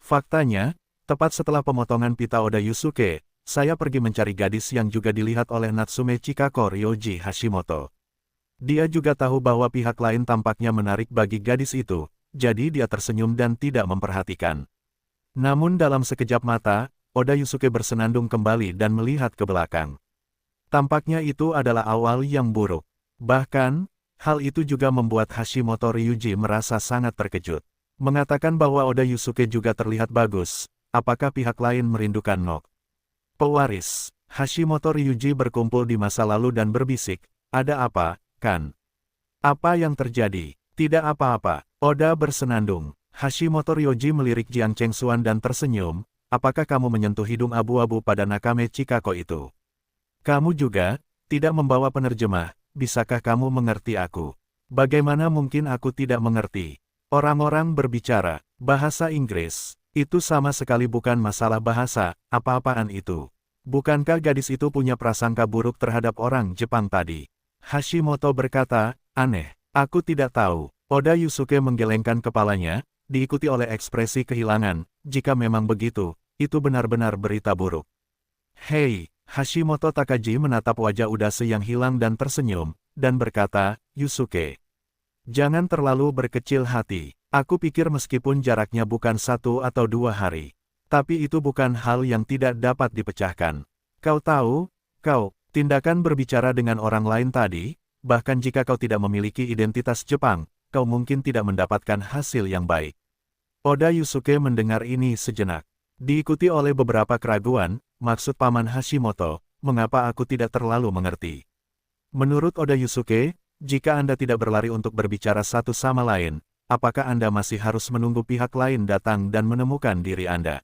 Faktanya, tepat setelah pemotongan pita Oda Yusuke, saya pergi mencari gadis yang juga dilihat oleh Natsume Chikako Ryoji Hashimoto. Dia juga tahu bahwa pihak lain tampaknya menarik bagi gadis itu, jadi dia tersenyum dan tidak memperhatikan. Namun dalam sekejap mata, Oda Yusuke bersenandung kembali dan melihat ke belakang. Tampaknya itu adalah awal yang buruk. Bahkan, hal itu juga membuat Hashimoto Ryuji merasa sangat terkejut. Mengatakan bahwa Oda Yusuke juga terlihat bagus, apakah pihak lain merindukan Nok? Pewaris, Hashimoto Ryuji berkumpul di masa lalu dan berbisik, ada apa, kan? Apa yang terjadi? Tidak apa-apa, Oda bersenandung. Hashimoto Ryuji melirik Jiang Chengxuan dan tersenyum, apakah kamu menyentuh hidung abu-abu pada Nakame Chikako itu? Kamu juga, tidak membawa penerjemah, bisakah kamu mengerti aku? Bagaimana mungkin aku tidak mengerti? Orang-orang berbicara, bahasa Inggris, itu sama sekali bukan masalah bahasa, apa-apaan itu. Bukankah gadis itu punya prasangka buruk terhadap orang Jepang tadi? Hashimoto berkata, aneh, aku tidak tahu. Oda Yusuke menggelengkan kepalanya, diikuti oleh ekspresi kehilangan, jika memang begitu, itu benar-benar berita buruk. Hei, Hashimoto Takaji menatap wajah Udase yang hilang dan tersenyum, dan berkata, Yusuke. Jangan terlalu berkecil hati, aku pikir meskipun jaraknya bukan 1 atau 2 hari. Tapi itu bukan hal yang tidak dapat dipecahkan. Kau tahu, tindakan berbicara dengan orang lain tadi, bahkan jika kau tidak memiliki identitas Jepang, kau mungkin tidak mendapatkan hasil yang baik. Oda Yusuke mendengar ini sejenak. Diikuti oleh beberapa keraguan, maksud Paman Hashimoto, mengapa aku tidak terlalu mengerti. Menurut Oda Yusuke, jika Anda tidak berlari untuk berbicara satu sama lain, apakah Anda masih harus menunggu pihak lain datang dan menemukan diri Anda?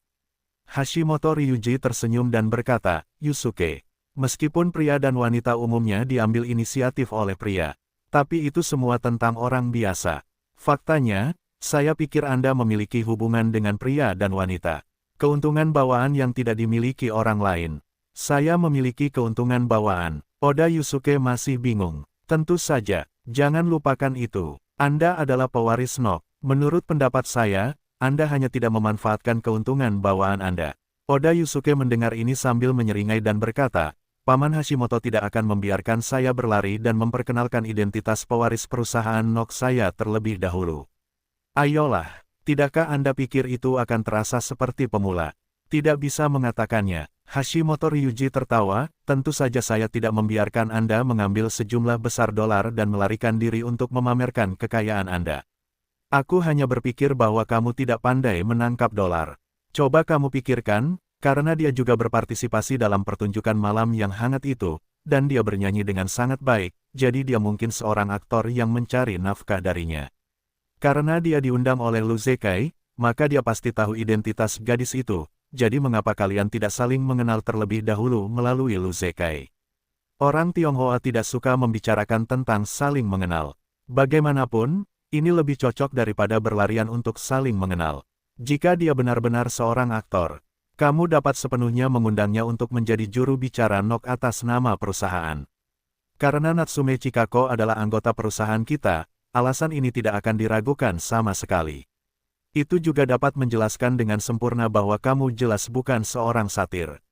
Hashimoto Ryuji tersenyum dan berkata, Yusuke, meskipun pria dan wanita umumnya diambil inisiatif oleh pria, tapi itu semua tentang orang biasa. Faktanya, saya pikir Anda memiliki hubungan dengan pria dan wanita. Keuntungan bawaan yang tidak dimiliki orang lain. Saya memiliki keuntungan bawaan. Oda Yusuke masih bingung. Tentu saja, jangan lupakan itu. Anda adalah pewaris Nok. Menurut pendapat saya, Anda hanya tidak memanfaatkan keuntungan bawaan Anda. Oda Yusuke mendengar ini sambil menyeringai dan berkata, Paman Hashimoto tidak akan membiarkan saya berlari dan memperkenalkan identitas pewaris perusahaan Nok saya terlebih dahulu. Ayolah, tidakkah Anda pikir itu akan terasa seperti pemula? Tidak bisa mengatakannya. Hashimoto Ryuji tertawa, tentu saja saya tidak membiarkan Anda mengambil sejumlah besar dolar dan melarikan diri untuk memamerkan kekayaan Anda. Aku hanya berpikir bahwa kamu tidak pandai menangkap dolar. Coba kamu pikirkan, karena dia juga berpartisipasi dalam pertunjukan malam yang hangat itu, dan dia bernyanyi dengan sangat baik, jadi dia mungkin seorang aktor yang mencari nafkah darinya. Karena dia diundang oleh Lu Zekai, maka dia pasti tahu identitas gadis itu, jadi mengapa kalian tidak saling mengenal terlebih dahulu melalui Lu Zekai? Orang Tionghoa tidak suka membicarakan tentang saling mengenal. Bagaimanapun, ini lebih cocok daripada berlarian untuk saling mengenal. Jika dia benar-benar seorang aktor, kamu dapat sepenuhnya mengundangnya untuk menjadi juru bicara Nok atas nama perusahaan. Karena Natsume Chikako adalah anggota perusahaan kita, alasan ini tidak akan diragukan sama sekali. Itu juga dapat menjelaskan dengan sempurna bahwa kamu jelas bukan seorang satir.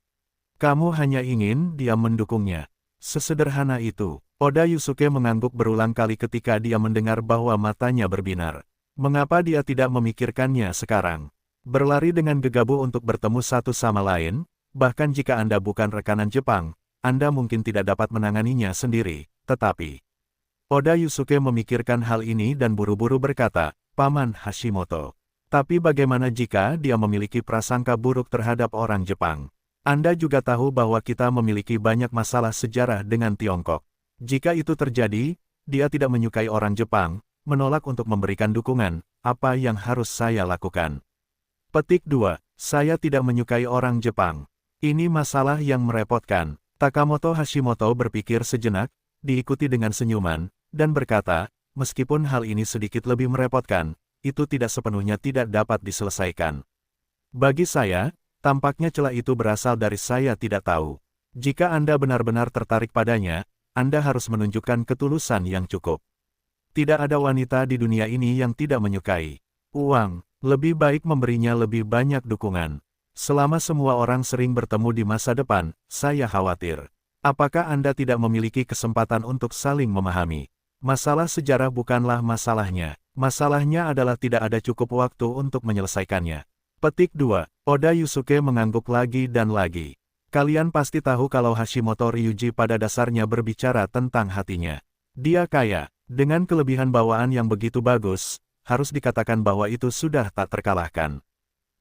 Kamu hanya ingin dia mendukungnya. Sesederhana itu. Oda Yusuke mengangguk berulang kali ketika dia mendengar bahwa matanya berbinar. Mengapa dia tidak memikirkannya sekarang? Berlari dengan gegabah untuk bertemu satu sama lain, bahkan jika Anda bukan rekanan Jepang, Anda mungkin tidak dapat menanganinya sendiri, tetapi... Oda Yusuke memikirkan hal ini dan buru-buru berkata, Paman Hashimoto. Tapi bagaimana jika dia memiliki prasangka buruk terhadap orang Jepang? Anda juga tahu bahwa kita memiliki banyak masalah sejarah dengan Tiongkok. Jika itu terjadi, dia tidak menyukai orang Jepang, menolak untuk memberikan dukungan, apa yang harus saya lakukan? Petik 2. Saya tidak menyukai orang Jepang. Ini masalah yang merepotkan. Takamoto Hashimoto berpikir sejenak, diikuti dengan senyuman, dan berkata, meskipun hal ini sedikit lebih merepotkan, itu tidak sepenuhnya tidak dapat diselesaikan. Bagi saya, tampaknya celah itu berasal dari saya tidak tahu. Jika Anda benar-benar tertarik padanya, Anda harus menunjukkan ketulusan yang cukup. Tidak ada wanita di dunia ini yang tidak menyukai uang, lebih baik memberinya lebih banyak dukungan. Selama semua orang sering bertemu di masa depan, saya khawatir. Apakah Anda tidak memiliki kesempatan untuk saling memahami? Masalah sejarah bukanlah masalahnya. Masalahnya adalah tidak ada cukup waktu untuk menyelesaikannya. Petik 2. Oda Yusuke mengangguk lagi dan lagi. Kalian pasti tahu kalau Hashimoto Ryuji pada dasarnya berbicara tentang hatinya. Dia kaya, dengan kelebihan bawaan yang begitu bagus, harus dikatakan bahwa itu sudah tak terkalahkan.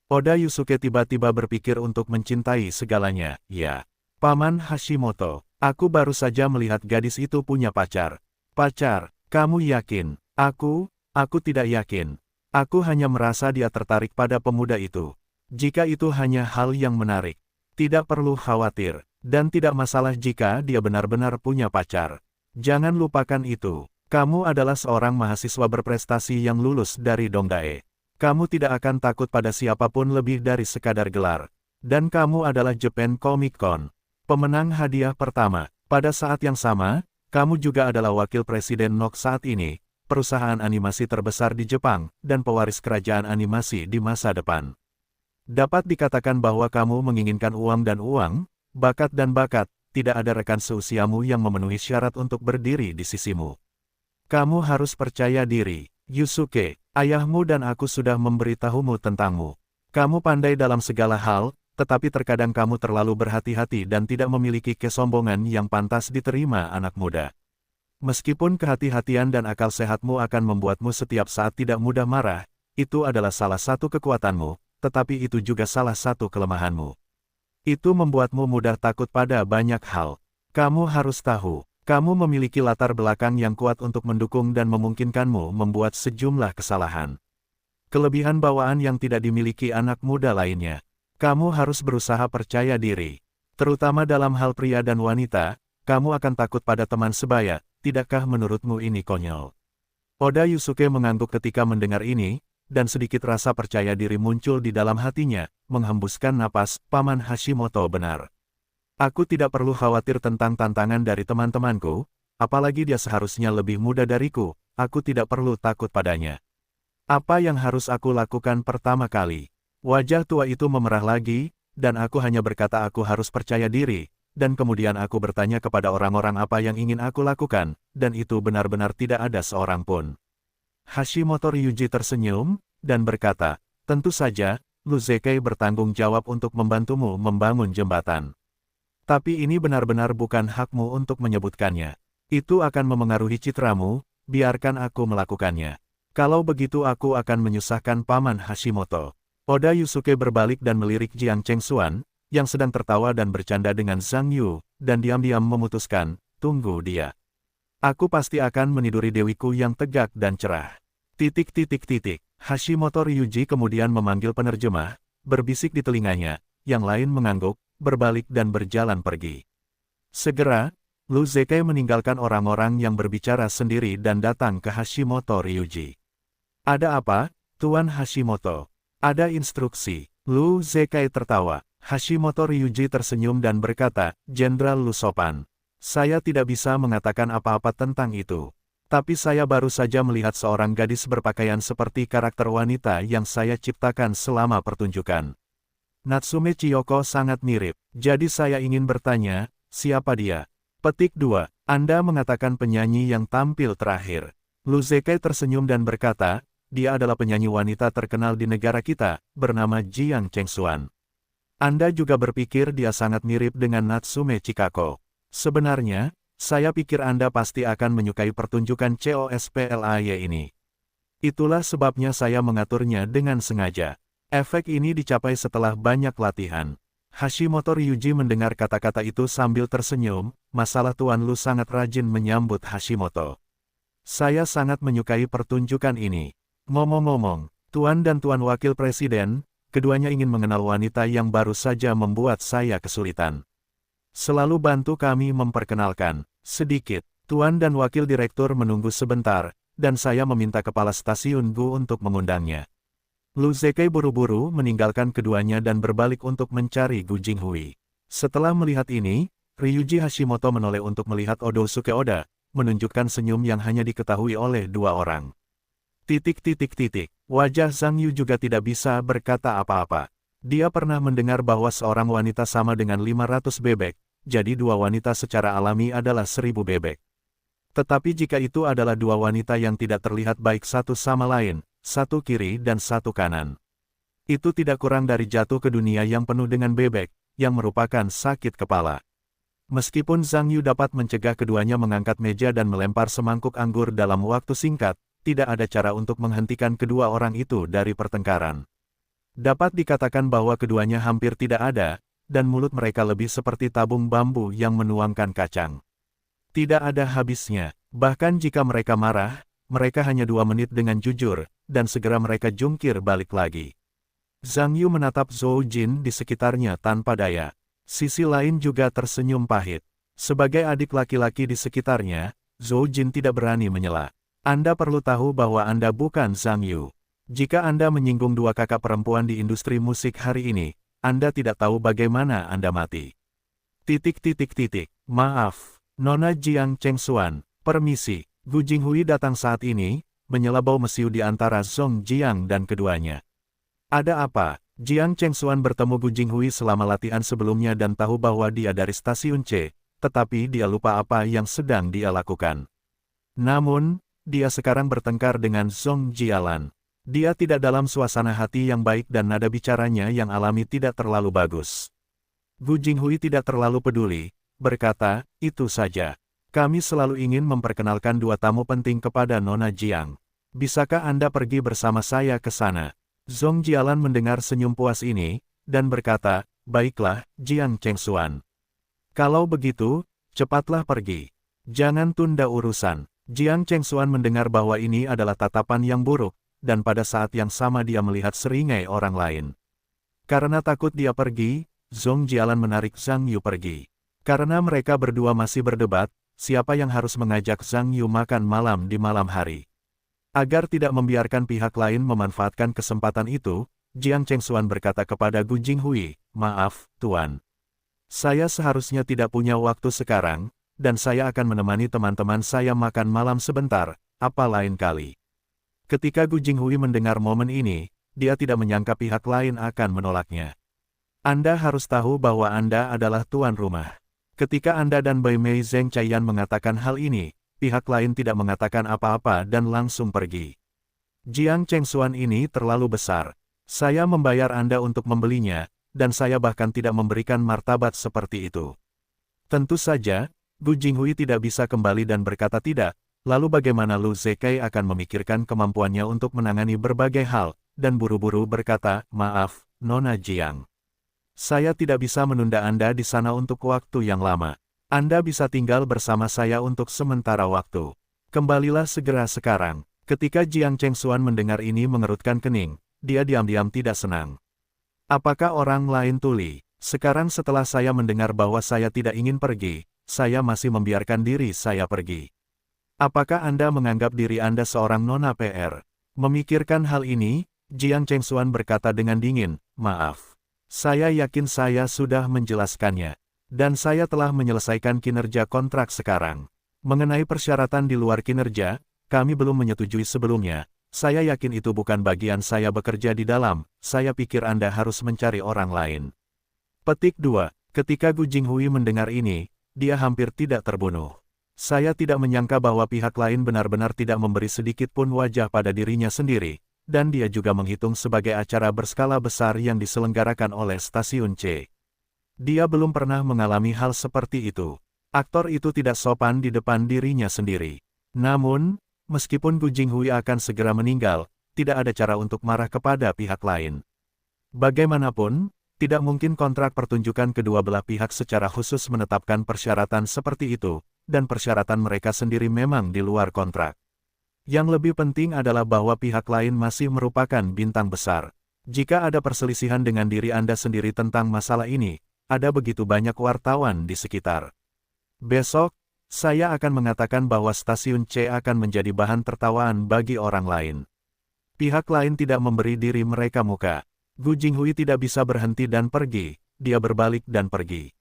Oda Yusuke tiba-tiba berpikir untuk mencintai segalanya. Ya, Paman Hashimoto, aku baru saja melihat gadis itu punya pacar. Pacar, kamu yakin? Aku tidak yakin. Aku hanya merasa dia tertarik pada pemuda itu. Jika itu hanya hal yang menarik, tidak perlu khawatir, dan tidak masalah jika dia benar-benar punya pacar. Jangan lupakan itu. Kamu adalah seorang mahasiswa berprestasi yang lulus dari Dongdae. Kamu tidak akan takut pada siapapun lebih dari sekadar gelar. Dan kamu adalah Japan Comic Con, pemenang hadiah pertama. Pada saat yang sama, kamu juga adalah wakil presiden NOC saat ini, perusahaan animasi terbesar di Jepang, dan pewaris kerajaan animasi di masa depan. Dapat dikatakan bahwa kamu menginginkan uang dan uang, bakat dan bakat, tidak ada rekan seusiamu yang memenuhi syarat untuk berdiri di sisimu. Kamu harus percaya diri, Yusuke, ayahmu dan aku sudah memberitahumu tentangmu. Kamu pandai dalam segala hal, tetapi terkadang kamu terlalu berhati-hati dan tidak memiliki kesombongan yang pantas diterima anak muda. Meskipun kehati-hatian dan akal sehatmu akan membuatmu setiap saat tidak mudah marah, itu adalah salah satu kekuatanmu, tetapi itu juga salah satu kelemahanmu. Itu membuatmu mudah takut pada banyak hal. Kamu harus tahu, kamu memiliki latar belakang yang kuat untuk mendukung dan memungkinkanmu membuat sejumlah kesalahan. Kelebihan bawaan yang tidak dimiliki anak muda lainnya. Kamu harus berusaha percaya diri. Terutama dalam hal pria dan wanita, kamu akan takut pada teman sebaya, tidakkah menurutmu ini konyol? Oda Yusuke mengangguk ketika mendengar ini, dan sedikit rasa percaya diri muncul di dalam hatinya, menghembuskan napas, Paman Hashimoto benar. Aku tidak perlu khawatir tentang tantangan dari teman-temanku, apalagi dia seharusnya lebih muda dariku, aku tidak perlu takut padanya. Apa yang harus aku lakukan pertama kali? Wajah tua itu memerah lagi, dan aku hanya berkata aku harus percaya diri, dan kemudian aku bertanya kepada orang-orang apa yang ingin aku lakukan, dan itu benar-benar tidak ada seorang pun. Hashimoto Ryuji tersenyum, dan berkata, tentu saja, Luzekai bertanggung jawab untuk membantumu membangun jembatan. Tapi ini benar-benar bukan hakmu untuk menyebutkannya. Itu akan memengaruhi citramu, biarkan aku melakukannya. Kalau begitu aku akan menyusahkan Paman Hashimoto. Oda Yusuke berbalik dan melirik Jiang Chengxuan, yang sedang tertawa dan bercanda dengan Zhang Yu, dan diam-diam memutuskan, tunggu dia. Aku pasti akan meniduri dewiku yang tegak dan cerah. Hashimoto Ryuji kemudian memanggil penerjemah, berbisik di telinganya, yang lain mengangguk, berbalik dan berjalan pergi. Segera, Luzekai meninggalkan orang-orang yang berbicara sendiri dan datang ke Hashimoto Ryuji. Ada apa, Tuan Hashimoto? Ada instruksi. Luzekai tertawa. Hashimoto Ryuji tersenyum dan berkata, Jenderal Lu sopan. Saya tidak bisa mengatakan apa-apa tentang itu. Tapi saya baru saja melihat seorang gadis berpakaian seperti karakter wanita yang saya ciptakan selama pertunjukan. Natsume Chiyoko sangat mirip. Jadi saya ingin bertanya, siapa dia? Petik 2. Anda mengatakan penyanyi yang tampil terakhir. Luzekai tersenyum dan berkata, dia adalah penyanyi wanita terkenal di negara kita, bernama Jiang Chengxuan. Anda juga berpikir dia sangat mirip dengan Natsume Chikako. Sebenarnya, saya pikir Anda pasti akan menyukai pertunjukan COSPLAY ini. Itulah sebabnya saya mengaturnya dengan sengaja. Efek ini dicapai setelah banyak latihan. Hashimoto Ryuji mendengar kata-kata itu sambil tersenyum, masalah Tuan Lu sangat rajin menyambut Hashimoto. Saya sangat menyukai pertunjukan ini. Ngomong-ngomong, Tuan dan Tuan Wakil Presiden, keduanya ingin mengenal wanita yang baru saja membuat saya kesulitan. Selalu bantu kami memperkenalkan. Sedikit, Tuan dan Wakil Direktur menunggu sebentar, dan saya meminta kepala stasiun Gu untuk mengundangnya. Lu Zekai buru-buru meninggalkan keduanya dan berbalik untuk mencari Gu Jinghui. Setelah melihat ini, Ryuji Hashimoto menoleh untuk melihat Odosuke Oda, menunjukkan senyum yang hanya diketahui oleh dua orang. Wajah Zhang Yu juga tidak bisa berkata apa-apa. Dia pernah mendengar bahwa seorang wanita sama dengan 500 bebek, jadi dua wanita secara alami adalah 1000 bebek. Tetapi jika itu adalah dua wanita yang tidak terlihat baik satu sama lain, satu kiri dan satu kanan, itu tidak kurang dari jatuh ke dunia yang penuh dengan bebek, yang merupakan sakit kepala. Meskipun Zhang Yu dapat mencegah keduanya mengangkat meja dan melempar semangkuk anggur dalam waktu singkat, tidak ada cara untuk menghentikan kedua orang itu dari pertengkaran. Dapat dikatakan bahwa keduanya hampir tidak ada, dan mulut mereka lebih seperti tabung bambu yang menuangkan kacang. Tidak ada habisnya, bahkan jika mereka marah, mereka hanya 2 menit dengan jujur, dan segera mereka jungkir balik lagi. Zhang Yu menatap Zhou Jin di sekitarnya tanpa daya. Sisi lain juga tersenyum pahit. Sebagai adik laki-laki di sekitarnya, Zhou Jin tidak berani menyela. Anda perlu tahu bahwa Anda bukan Zhang Yu. Jika Anda menyinggung dua kakak perempuan di industri musik hari ini, Anda tidak tahu bagaimana Anda mati. Maaf, Nona Jiang Chengxuan, permisi. Gu Jinghui datang saat ini, menyela bau mesiu di antara Song Jiang dan keduanya. Ada apa? Jiang Chengxuan bertemu Gu Jinghui selama latihan sebelumnya dan tahu bahwa dia dari stasiun C, tetapi dia lupa apa yang sedang dia lakukan. Namun, dia sekarang bertengkar dengan Song Jialan. Dia tidak dalam suasana hati yang baik dan nada bicaranya yang alami tidak terlalu bagus. Gu Jinghui tidak terlalu peduli, berkata, itu saja. Kami selalu ingin memperkenalkan dua tamu penting kepada Nona Jiang. Bisakah Anda pergi bersama saya ke sana? Song Jialan mendengar senyum puas ini, dan berkata, baiklah, Jiang Chengxuan. Kalau begitu, cepatlah pergi. Jangan tunda urusan. Jiang Chengxuan mendengar bahwa ini adalah tatapan yang buruk, dan pada saat yang sama dia melihat seringai orang lain. Karena takut dia pergi, Song Jialan menarik Zhang Yu pergi. Karena mereka berdua masih berdebat, siapa yang harus mengajak Zhang Yu makan malam di malam hari. Agar tidak membiarkan pihak lain memanfaatkan kesempatan itu, Jiang Chengxuan berkata kepada Gu Jinghui, maaf, Tuan. Saya seharusnya tidak punya waktu sekarang, dan saya akan menemani teman-teman saya makan malam sebentar, apa lain kali. Ketika Gu Jinghui mendengar momen ini, dia tidak menyangka pihak lain akan menolaknya. Anda harus tahu bahwa Anda adalah tuan rumah. Ketika Anda dan Bai Mei Zheng Chaiyan mengatakan hal ini, pihak lain tidak mengatakan apa-apa dan langsung pergi. Jiang Chengxuan ini terlalu besar. Saya membayar Anda untuk membelinya, dan saya bahkan tidak memberikan martabat seperti itu. Tentu saja, Gu Jinghui tidak bisa kembali dan berkata tidak, lalu bagaimana Lu Zekai akan memikirkan kemampuannya untuk menangani berbagai hal, dan buru-buru berkata, maaf, Nona Jiang. Saya tidak bisa menunda Anda di sana untuk waktu yang lama. Anda bisa tinggal bersama saya untuk sementara waktu. Kembalilah segera sekarang. Ketika Jiang Chengxuan mendengar ini mengerutkan kening, dia diam-diam tidak senang. Apakah orang lain tuli? Sekarang setelah saya mendengar bahwa saya tidak ingin pergi, saya masih membiarkan diri saya pergi. Apakah Anda menganggap diri Anda seorang nona PR? Memikirkan hal ini, Jiang Chengxuan berkata dengan dingin, maaf. Saya yakin saya sudah menjelaskannya. Dan saya telah menyelesaikan kinerja kontrak sekarang. Mengenai persyaratan di luar kinerja, kami belum menyetujui sebelumnya. Saya yakin itu bukan bagian saya bekerja di dalam, saya pikir Anda harus mencari orang lain. Petik 2. Ketika Gu Jinghui mendengar ini, dia hampir tidak terbunuh. Saya tidak menyangka bahwa pihak lain benar-benar tidak memberi sedikit pun wajah pada dirinya sendiri, dan dia juga menghitung sebagai acara berskala besar yang diselenggarakan oleh stasiun C. Dia belum pernah mengalami hal seperti itu. Aktor itu tidak sopan di depan dirinya sendiri. Namun, meskipun Gu Jinghui akan segera meninggal, tidak ada cara untuk marah kepada pihak lain. Bagaimanapun, tidak mungkin kontrak pertunjukan kedua belah pihak secara khusus menetapkan persyaratan seperti itu, dan persyaratan mereka sendiri memang di luar kontrak. Yang lebih penting adalah bahwa pihak lain masih merupakan bintang besar. Jika ada perselisihan dengan diri Anda sendiri tentang masalah ini, ada begitu banyak wartawan di sekitar. Besok, saya akan mengatakan bahwa stasiun C akan menjadi bahan tertawaan bagi orang lain. Pihak lain tidak memberi diri mereka muka. Gu Jinghui tidak bisa berhenti dan pergi, dia berbalik dan pergi.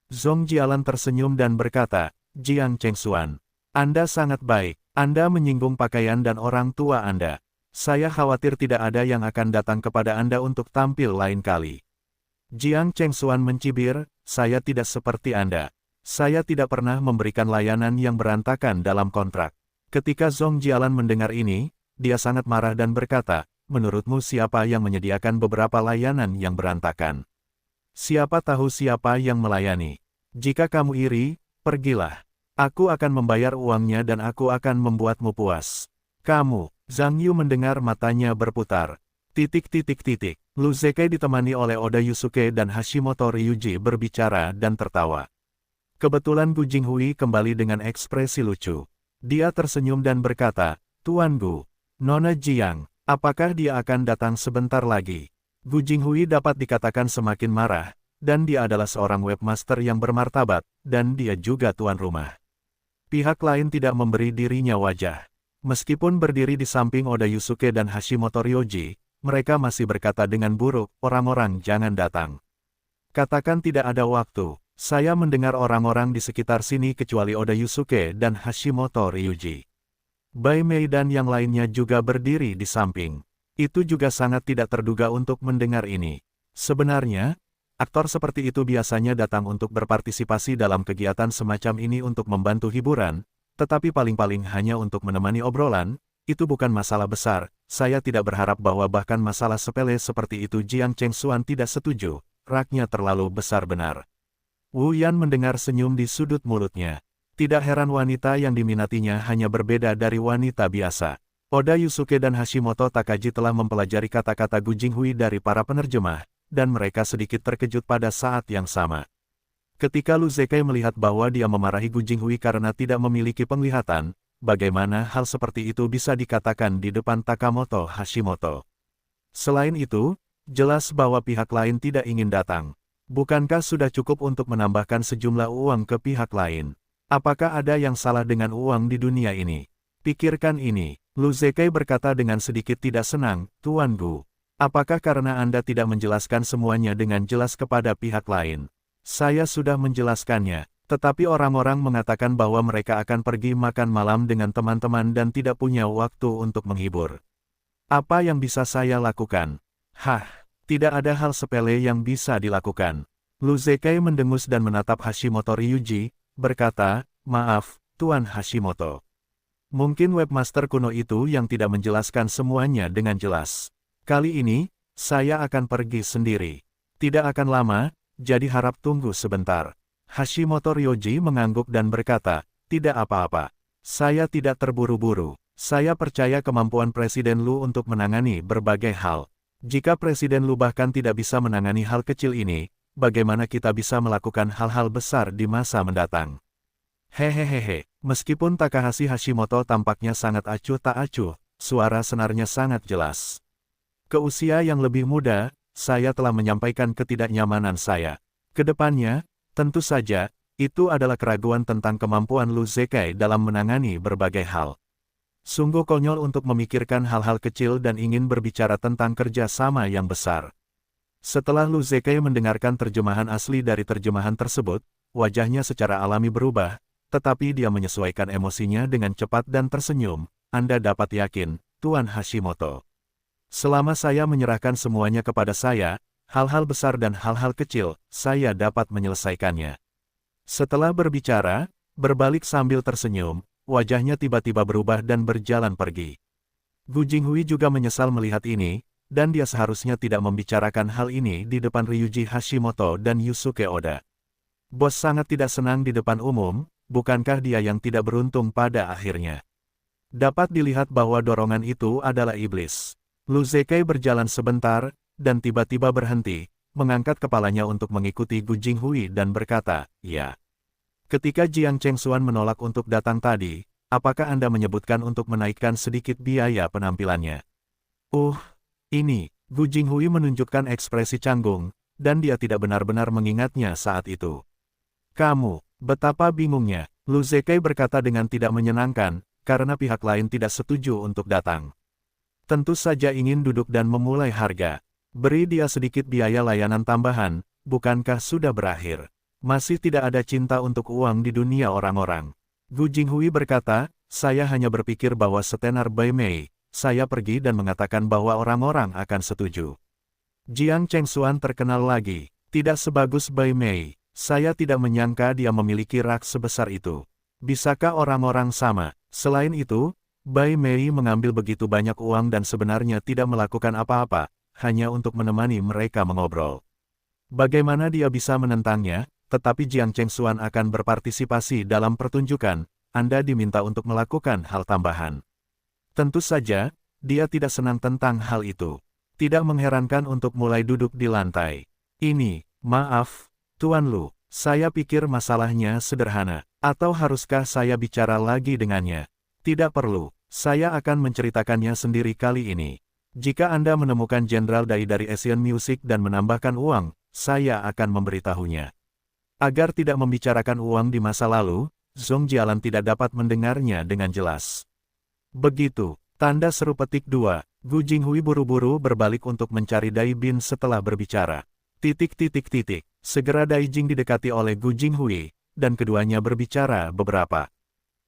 Zhong Jialan tersenyum dan berkata, Jiang Chengxuan, Anda sangat baik, Anda menyinggung pakaian dan orang tua Anda. Saya khawatir tidak ada yang akan datang kepada Anda untuk tampil lain kali. Jiang Chengxuan mencibir, saya tidak seperti Anda. Saya tidak pernah memberikan layanan yang berantakan dalam kontrak. Ketika Zhong Jialan mendengar ini, dia sangat marah dan berkata, menurutmu siapa yang menyediakan beberapa layanan yang berantakan? Siapa tahu siapa yang melayani? Jika kamu iri, pergilah. Aku akan membayar uangnya dan aku akan membuatmu puas. Kamu, Zhang Yu mendengar matanya berputar. Lu Zekai ditemani oleh Oda Yusuke dan Hashimoto Ryuji berbicara dan tertawa. Kebetulan Gu Jinghui kembali dengan ekspresi lucu. Dia tersenyum dan berkata, Tuan Gu, Nona Jiang, apakah dia akan datang sebentar lagi? Gu Jinghui dapat dikatakan semakin marah, dan dia adalah seorang webmaster yang bermartabat, dan dia juga tuan rumah. Pihak lain tidak memberi dirinya wajah. Meskipun berdiri di samping Oda Yusuke dan Hashimoto Ryoji, mereka masih berkata dengan buruk, orang-orang jangan datang. Katakan tidak ada waktu, saya mendengar orang-orang di sekitar sini kecuali Oda Yusuke dan Hashimoto Ryuji. Bai Mei dan yang lainnya juga berdiri di samping. Itu juga sangat tidak terduga untuk mendengar ini. Sebenarnya, aktor seperti itu biasanya datang untuk berpartisipasi dalam kegiatan semacam ini untuk membantu hiburan, tetapi paling-paling hanya untuk menemani obrolan. Itu bukan masalah besar, saya tidak berharap bahwa bahkan masalah sepele seperti itu Jiang Chengxuan tidak setuju, raknya terlalu besar benar. Wu Yan mendengar senyum di sudut mulutnya. Tidak heran wanita yang diminatinya hanya berbeda dari wanita biasa. Oda Yusuke dan Hashimoto Takagi telah mempelajari kata-kata Gu Jinghui dari para penerjemah, dan mereka sedikit terkejut pada saat yang sama. Ketika Lu Zekai melihat bahwa dia memarahi Gu Jinghui karena tidak memiliki penglihatan, bagaimana hal seperti itu bisa dikatakan di depan Takamoto Hashimoto? Selain itu, jelas bahwa pihak lain tidak ingin datang. Bukankah sudah cukup untuk menambahkan sejumlah uang ke pihak lain? Apakah ada yang salah dengan uang di dunia ini? Pikirkan ini, Lu Zekai berkata dengan sedikit tidak senang, Tuan Gu. Apakah karena Anda tidak menjelaskan semuanya dengan jelas kepada pihak lain? Saya sudah menjelaskannya, tetapi orang-orang mengatakan bahwa mereka akan pergi makan malam dengan teman-teman dan tidak punya waktu untuk menghibur. Apa yang bisa saya lakukan? Hah, tidak ada hal sepele yang bisa dilakukan. Lu Zekai mendengus dan menatap Hashimoto Ryuji, berkata, maaf, Tuan Hashimoto. Mungkin webmaster kuno itu yang tidak menjelaskan semuanya dengan jelas. Kali ini, saya akan pergi sendiri. Tidak akan lama, jadi harap tunggu sebentar. Hashimoto Ryoji mengangguk dan berkata, tidak apa-apa. Saya tidak terburu-buru. Saya percaya kemampuan Presiden Lu untuk menangani berbagai hal. Jika Presiden Lu bahkan tidak bisa menangani hal kecil ini, bagaimana kita bisa melakukan hal-hal besar di masa mendatang? Hehehehe, meskipun Takahashi Hashimoto tampaknya sangat acuh tak acuh, suara senarnya sangat jelas. Ke usia yang lebih muda, saya telah menyampaikan ketidaknyamanan saya. Kedepannya, tentu saja, itu adalah keraguan tentang kemampuan Lu Zekai dalam menangani berbagai hal. Sungguh konyol untuk memikirkan hal-hal kecil dan ingin berbicara tentang kerja sama yang besar. Setelah Lu Zekai mendengarkan terjemahan asli dari terjemahan tersebut, wajahnya secara alami berubah, tetapi dia menyesuaikan emosinya dengan cepat dan tersenyum. Anda dapat yakin, Tuan Hashimoto. Selama saya menyerahkan semuanya kepada saya, hal-hal besar dan hal-hal kecil, saya dapat menyelesaikannya. Setelah berbicara, berbalik sambil tersenyum, wajahnya tiba-tiba berubah dan berjalan pergi. Gu Jinghui juga menyesal melihat ini, dan dia seharusnya tidak membicarakan hal ini di depan Ryuji Hashimoto dan Yusuke Oda. Bos sangat tidak senang di depan umum, bukankah dia yang tidak beruntung pada akhirnya? Dapat dilihat bahwa dorongan itu adalah iblis. Lu Zekai berjalan sebentar, dan tiba-tiba berhenti, mengangkat kepalanya untuk mengikuti Gu Jinghui dan berkata, "Ya." Ketika Jiang Chengxuan menolak untuk datang tadi, apakah Anda menyebutkan untuk menaikkan sedikit biaya penampilannya? Ini, Gu Jinghui menunjukkan ekspresi canggung, dan dia tidak benar-benar mengingatnya saat itu. Kamu, betapa bingungnya, Lu Zekai berkata dengan tidak menyenangkan, karena pihak lain tidak setuju untuk datang. Tentu saja ingin duduk dan memulai harga. Beri dia sedikit biaya layanan tambahan, bukankah sudah berakhir? Masih tidak ada cinta untuk uang di dunia orang-orang. Gu Jinghui berkata, saya hanya berpikir bahwa setenar Bai Mei, saya pergi dan mengatakan bahwa orang-orang akan setuju. Jiang Chengxuan terkenal lagi, tidak sebagus Bai Mei, saya tidak menyangka dia memiliki rak sebesar itu. Bisakah orang-orang sama? Selain itu, Bai Mei mengambil begitu banyak uang dan sebenarnya tidak melakukan apa-apa, hanya untuk menemani mereka mengobrol. Bagaimana dia bisa menentangnya? Tetapi Jiang Chengxuan akan berpartisipasi dalam pertunjukan, Anda diminta untuk melakukan hal tambahan. Tentu saja, dia tidak senang tentang hal itu. Tidak mengherankan untuk mulai duduk di lantai. Ini, maaf, Tuan Lu, saya pikir masalahnya sederhana. Atau haruskah saya bicara lagi dengannya? Tidak perlu, saya akan menceritakannya sendiri kali ini. Jika Anda menemukan Jenderal Dai dari Asian Music dan menambahkan uang, saya akan memberitahunya. Agar tidak membicarakan uang di masa lalu, Zhong Jialan tidak dapat mendengarnya dengan jelas. Begitu, tanda seru petik 2, Gu Jinghui buru-buru berbalik untuk mencari Dai Bin setelah berbicara. Segera Dai Jing didekati oleh Gu Jinghui, dan keduanya berbicara beberapa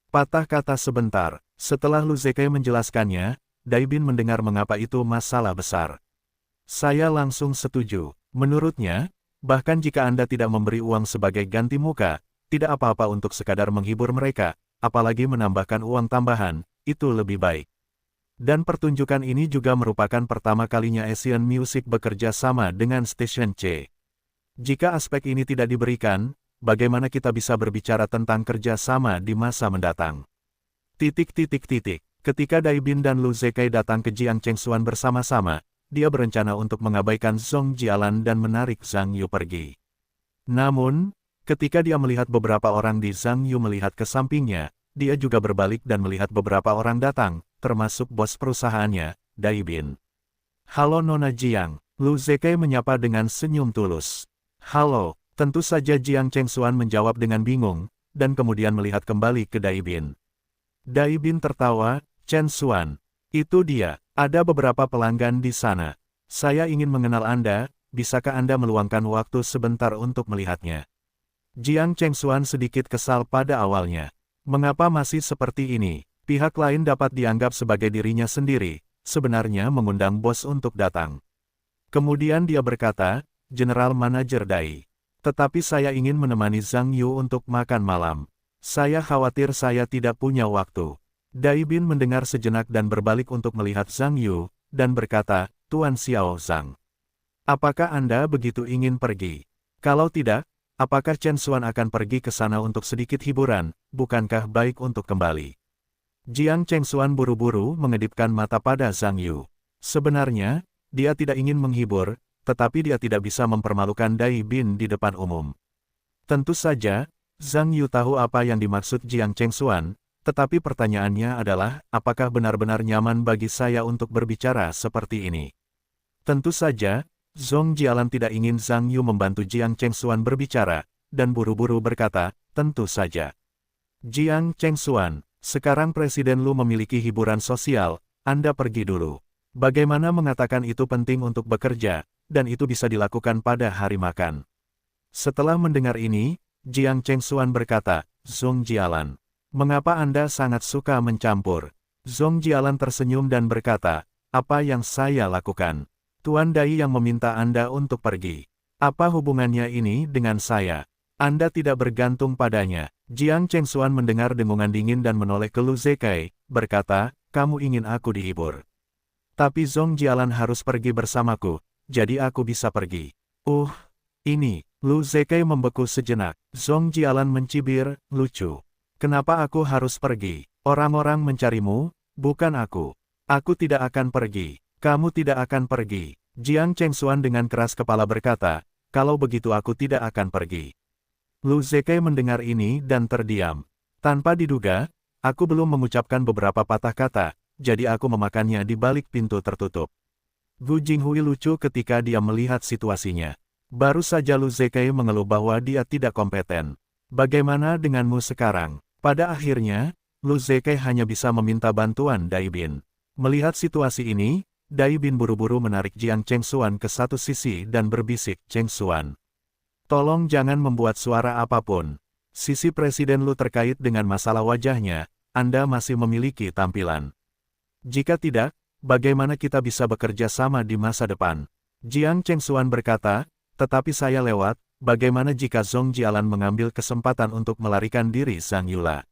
patah kata sebentar. Setelah Lu Zekai menjelaskannya, Dai Bin mendengar mengapa itu masalah besar. Saya langsung setuju. Menurutnya, bahkan jika Anda tidak memberi uang sebagai ganti muka, tidak apa-apa untuk sekadar menghibur mereka, apalagi menambahkan uang tambahan, itu lebih baik. Dan pertunjukan ini juga merupakan pertama kalinya Asian Music bekerja sama dengan Station C. Jika aspek ini tidak diberikan, bagaimana kita bisa berbicara tentang kerja sama di masa mendatang? Ketika Dai Bin dan Lu Zekai datang ke Jiang Chengxuan bersama-sama, dia berencana untuk mengabaikan Zhong Jialan dan menarik Zhang Yu pergi. Namun, ketika dia melihat beberapa orang di Zhang Yu melihat ke sampingnya, dia juga berbalik dan melihat beberapa orang datang, termasuk bos perusahaannya, Dai Bin. Halo Nona Jiang, Lu Zekai menyapa dengan senyum tulus. Halo. Tentu saja Jiang Chengxuan menjawab dengan bingung, dan kemudian melihat kembali ke Dai Bin. Dai Bin tertawa, Chen Xuan. Itu dia, ada beberapa pelanggan di sana. Saya ingin mengenal Anda, bisakah Anda meluangkan waktu sebentar untuk melihatnya? Jiang Chengxuan sedikit kesal pada awalnya. Mengapa masih seperti ini? Pihak lain dapat dianggap sebagai dirinya sendiri, sebenarnya mengundang bos untuk datang. Kemudian dia berkata, General Manager Dai. Tetapi saya ingin menemani Zhang Yu untuk makan malam. Saya khawatir saya tidak punya waktu. Dai Bin mendengar sejenak dan berbalik untuk melihat Zhang Yu, dan berkata, Tuan Xiao Zhang. Apakah Anda begitu ingin pergi? Kalau tidak, apakah Chen Xuan akan pergi ke sana untuk sedikit hiburan, bukankah baik untuk kembali? Jiang Chengxuan buru-buru mengedipkan mata pada Zhang Yu. Sebenarnya, dia tidak ingin menghibur, tetapi dia tidak bisa mempermalukan Dai Bin di depan umum. Tentu saja, Zhang Yu tahu apa yang dimaksud Jiang Chengxuan, tetapi pertanyaannya adalah, apakah benar-benar nyaman bagi saya untuk berbicara seperti ini? Tentu saja, Zhong Jialan tidak ingin Zhang Yu membantu Jiang Chengxuan berbicara, dan buru-buru berkata, tentu saja. Jiang Chengxuan, sekarang Presiden Lu memiliki hiburan sosial, Anda pergi dulu. Bagaimana mengatakan itu penting untuk bekerja, dan itu bisa dilakukan pada hari makan. Setelah mendengar ini, Jiang Chengxuan berkata, Zhong Jialan, mengapa Anda sangat suka mencampur? Zhong Jialan tersenyum dan berkata, apa yang saya lakukan? Tuan Dai yang meminta Anda untuk pergi. Apa hubungannya ini dengan saya? Anda tidak bergantung padanya. Jiang Chengxuan mendengar dengungan dingin dan menoleh ke Lu Zekai, berkata, kamu ingin aku dihibur. Tapi Zhong Jialan harus pergi bersamaku, jadi aku bisa pergi. Ini, Lu Zekai membeku sejenak. Zhong Jialan mencibir, lucu. Kenapa aku harus pergi? Orang-orang mencarimu, bukan aku. Aku tidak akan pergi. Kamu tidak akan pergi. Jiang Chengxuan dengan keras kepala berkata, kalau begitu aku tidak akan pergi. Lu Zekai mendengar ini dan terdiam. Tanpa diduga, aku belum mengucapkan beberapa patah kata, jadi aku memakannya di balik pintu tertutup. Gu Jinghui lucu ketika dia melihat situasinya. Baru saja Lu Zekai mengeluh bahwa dia tidak kompeten. Bagaimana denganmu sekarang? Pada akhirnya, Lu Zekai hanya bisa meminta bantuan Dai Bin. Melihat situasi ini, Dai Bin buru-buru menarik Jiang Chengxuan ke satu sisi dan berbisik, Chengxuan. Tolong jangan membuat suara apapun. Sisi Presiden Lu terkait dengan masalah wajahnya, Anda masih memiliki tampilan. Jika tidak, bagaimana kita bisa bekerja sama di masa depan? Jiang Chengxuan berkata, tetapi saya lewat, bagaimana jika Zhong Jialan mengambil kesempatan untuk melarikan diri Zhang Yula?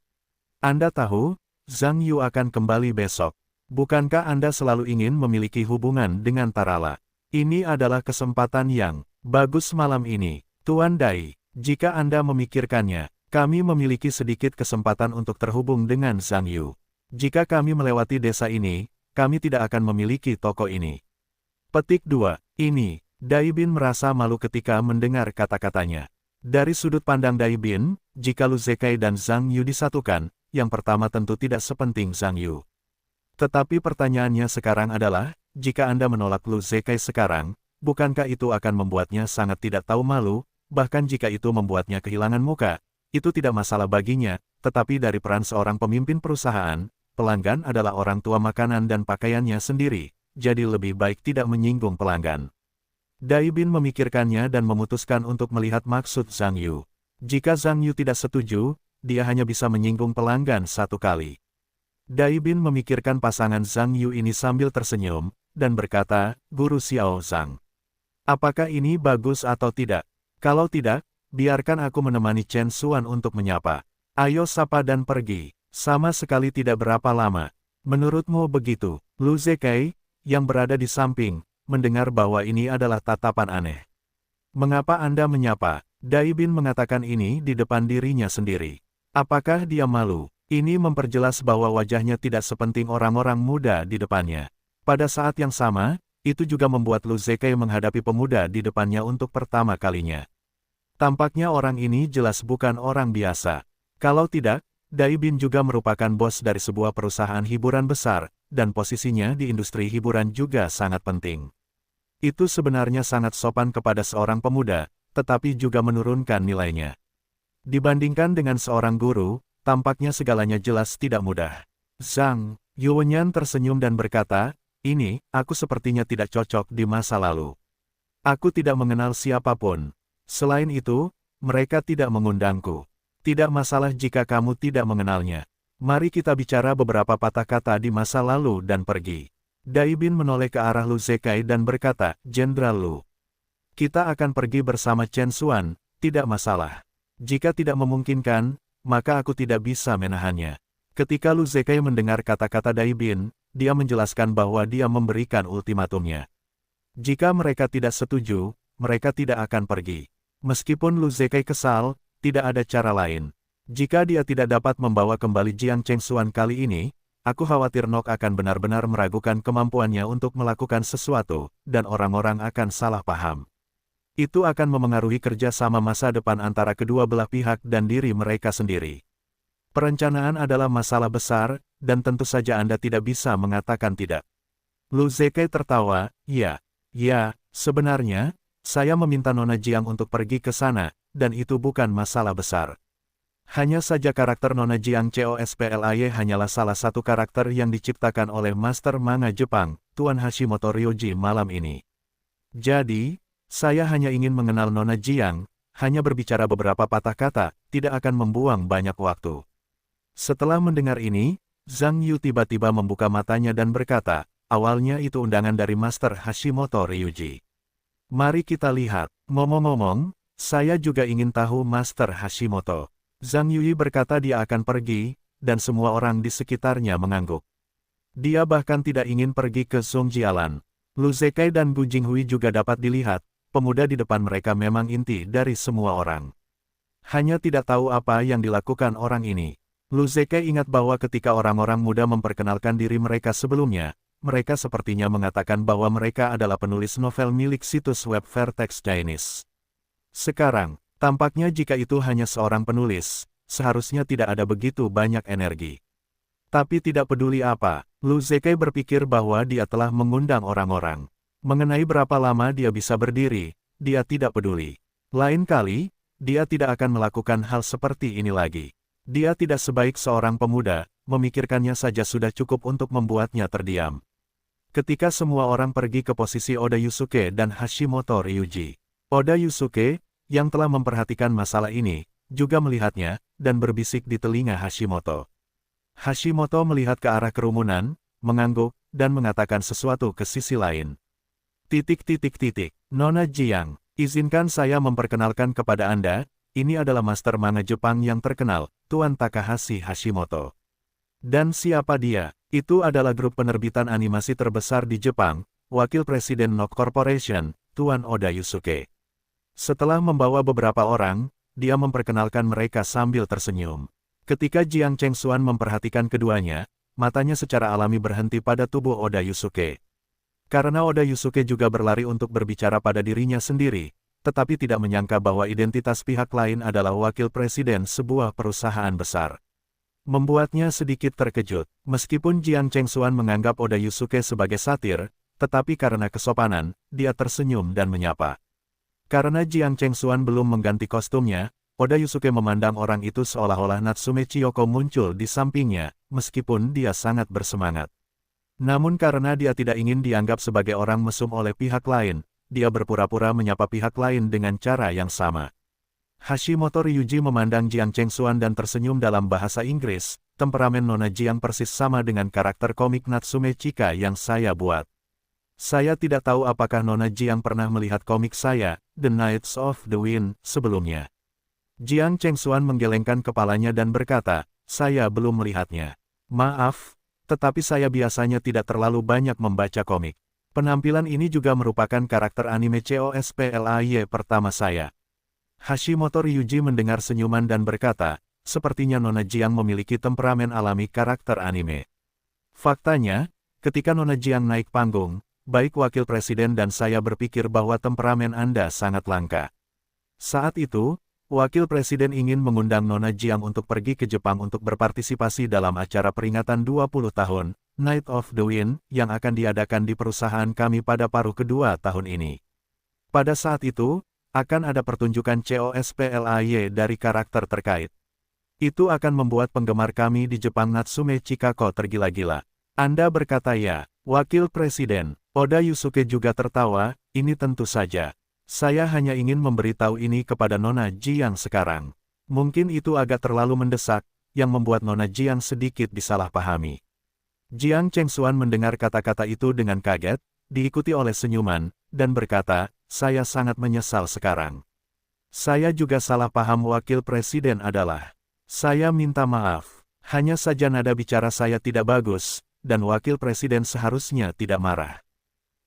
Anda tahu, Zhang Yu akan kembali besok. Bukankah Anda selalu ingin memiliki hubungan dengan Tarala? Ini adalah kesempatan yang bagus malam ini. Tuan Dai, jika Anda memikirkannya, kami memiliki sedikit kesempatan untuk terhubung dengan Zhang Yu. Jika kami melewati desa ini, kami tidak akan memiliki toko ini. Petik 2. Ini, Dai Bin merasa malu ketika mendengar kata-katanya. Dari sudut pandang Dai Bin, jika Lu Zekai dan Zhang Yu disatukan, yang pertama tentu tidak sepenting Zhang Yu. Tetapi pertanyaannya sekarang adalah, jika Anda menolak Lu Zekai sekarang, bukankah itu akan membuatnya sangat tidak tahu malu? Bahkan jika itu membuatnya kehilangan muka, itu tidak masalah baginya, tetapi dari peran seorang pemimpin perusahaan, pelanggan adalah orang tua makanan dan pakaiannya sendiri, jadi lebih baik tidak menyinggung pelanggan. Dai Bin memikirkannya dan memutuskan untuk melihat maksud Zhang Yu. Jika Zhang Yu tidak setuju, dia hanya bisa menyinggung pelanggan satu kali. Dai Bin memikirkan pasangan Zhang Yu ini sambil tersenyum, dan berkata, Guru Xiao Zhang. Apakah ini bagus atau tidak? Kalau tidak, biarkan aku menemani Chen Xuan untuk menyapa. Ayo sapa dan pergi. Sama sekali tidak berapa lama. Menurutmu begitu? Lu Zekai, yang berada di samping, mendengar bahwa ini adalah tatapan aneh. Mengapa Anda menyapa? Dai Bin mengatakan ini di depan dirinya sendiri. Apakah dia malu? Ini memperjelas bahwa wajahnya tidak sepenting orang-orang muda di depannya. Pada saat yang sama, itu juga membuat Lu Zekai menghadapi pemuda di depannya untuk pertama kalinya. Tampaknya orang ini jelas bukan orang biasa. Kalau tidak, Dai Bin juga merupakan bos dari sebuah perusahaan hiburan besar, dan posisinya di industri hiburan juga sangat penting. Itu sebenarnya sangat sopan kepada seorang pemuda, tetapi juga menurunkan nilainya. Dibandingkan dengan seorang guru, tampaknya segalanya jelas tidak mudah. Zhang Yuwenyan tersenyum dan berkata, ini, aku sepertinya tidak cocok di masa lalu. Aku tidak mengenal siapapun. Selain itu, mereka tidak mengundangku. Tidak masalah jika kamu tidak mengenalnya. Mari kita bicara beberapa patah kata di masa lalu dan pergi. Dai Bin menoleh ke arah Lu Zekai dan berkata, Jenderal Lu. Kita akan pergi bersama Chen Xuan, tidak masalah. Jika tidak memungkinkan, maka aku tidak bisa menahannya. Ketika Lu Zekai mendengar kata-kata Dai Bin, dia menjelaskan bahwa dia memberikan ultimatumnya. Jika mereka tidak setuju, mereka tidak akan pergi. Meskipun Lu Zekai kesal, tidak ada cara lain. Jika dia tidak dapat membawa kembali Jiang Chengxuan kali ini, aku khawatir Nok akan benar-benar meragukan kemampuannya untuk melakukan sesuatu, dan orang-orang akan salah paham. Itu akan memengaruhi kerjasama masa depan antara kedua belah pihak dan diri mereka sendiri. Perencanaan adalah masalah besar, dan tentu saja Anda tidak bisa mengatakan tidak. Lu Zekai tertawa, ya, sebenarnya, saya meminta Nona Jiang untuk pergi ke sana, dan itu bukan masalah besar. Hanya saja karakter Nona Jiang Cosplay hanyalah salah satu karakter yang diciptakan oleh master manga Jepang, Tuan Hashimoto Ryoji malam ini. Jadi, saya hanya ingin mengenal Nona Jiang, hanya berbicara beberapa patah kata, tidak akan membuang banyak waktu. Setelah mendengar ini, Zhang Yu tiba-tiba membuka matanya dan berkata, awalnya itu undangan dari Master Hashimoto Ryuji. Mari kita lihat. Ngomong-ngomong, saya juga ingin tahu Master Hashimoto. Zhang Yui berkata dia akan pergi, dan semua orang di sekitarnya mengangguk. Dia bahkan tidak ingin pergi ke Zhongjialan. Lu Zekai dan Gu Jinghui juga dapat dilihat, pemuda di depan mereka memang inti dari semua orang. Hanya tidak tahu apa yang dilakukan orang ini. Lu Zekai ingat bahwa ketika orang-orang muda memperkenalkan diri mereka sebelumnya, mereka sepertinya mengatakan bahwa mereka adalah penulis novel milik situs web Vertex Chinese. Sekarang, tampaknya jika itu hanya seorang penulis, seharusnya tidak ada begitu banyak energi. Tapi tidak peduli apa, Lu Zekai berpikir bahwa dia telah mengundang orang-orang. Mengenai berapa lama dia bisa berdiri, dia tidak peduli. Lain kali, dia tidak akan melakukan hal seperti ini lagi. Dia tidak sebaik seorang pemuda, memikirkannya saja sudah cukup untuk membuatnya terdiam. Ketika semua orang pergi ke posisi Oda Yusuke dan Hashimoto Ryuji, Oda Yusuke, yang telah memperhatikan masalah ini, juga melihatnya, dan berbisik di telinga Hashimoto. Hashimoto melihat ke arah kerumunan, mengangguk, dan mengatakan sesuatu ke sisi lain. Nona Jiang, izinkan saya memperkenalkan kepada Anda, ini adalah master manga Jepang yang terkenal, Tuan Takahashi Hashimoto. Dan siapa dia? Itu adalah grup penerbitan animasi terbesar di Jepang, Wakil Presiden Nok Corporation, Tuan Oda Yusuke. Setelah membawa beberapa orang, dia memperkenalkan mereka sambil tersenyum. Ketika Jiang Chengxuan memperhatikan keduanya, matanya secara alami berhenti pada tubuh Oda Yusuke. Karena Oda Yusuke juga berlari untuk berbicara pada dirinya sendiri, tetapi tidak menyangka bahwa identitas pihak lain adalah wakil presiden sebuah perusahaan besar. Membuatnya sedikit terkejut, meskipun Jiang Chengxuan menganggap Oda Yusuke sebagai satir, tetapi karena kesopanan, dia tersenyum dan menyapa. Karena Jiang Chengxuan belum mengganti kostumnya, Oda Yusuke memandang orang itu seolah-olah Natsume Chiyoko muncul di sampingnya, meskipun dia sangat bersemangat. Namun karena dia tidak ingin dianggap sebagai orang mesum oleh pihak lain, dia berpura-pura menyapa pihak lain dengan cara yang sama. Hashimoto Ryuji memandang Jiang Chengxuan dan tersenyum dalam bahasa Inggris, temperamen Nona Jiang persis sama dengan karakter komik Natsume Chika yang saya buat. Saya tidak tahu apakah Nona Jiang pernah melihat komik saya, The Knights of the Wind, sebelumnya. Jiang Chengxuan menggelengkan kepalanya dan berkata, saya belum melihatnya. Maaf, tetapi saya biasanya tidak terlalu banyak membaca komik. Penampilan ini juga merupakan karakter anime COSPLAY pertama saya. Hashimoto Ryuji mendengar senyuman dan berkata, sepertinya Nona Jiang memiliki temperamen alami karakter anime. Faktanya, ketika Nona Jiang naik panggung, baik wakil presiden dan saya berpikir bahwa temperamen Anda sangat langka. Saat itu, Wakil Presiden ingin mengundang Nona Jiang untuk pergi ke Jepang untuk berpartisipasi dalam acara peringatan 20 tahun, Night of the Wind, yang akan diadakan di perusahaan kami pada paruh kedua tahun ini. Pada saat itu, akan ada pertunjukan COSPLAY dari karakter terkait. Itu akan membuat penggemar kami di Jepang Natsume Chikako tergila-gila. Anda berkata ya, Wakil Presiden. Oda Yusuke juga tertawa, ini tentu saja. Saya hanya ingin memberitahu ini kepada Nona Jiang sekarang. Mungkin itu agak terlalu mendesak, yang membuat Nona Jiang sedikit disalahpahami. Jiang Chengxuan mendengar kata-kata itu dengan kaget, diikuti oleh senyuman, dan berkata, saya sangat menyesal sekarang. Saya juga salah paham wakil presiden adalah. Saya minta maaf, hanya saja nada bicara saya tidak bagus, dan wakil presiden seharusnya tidak marah.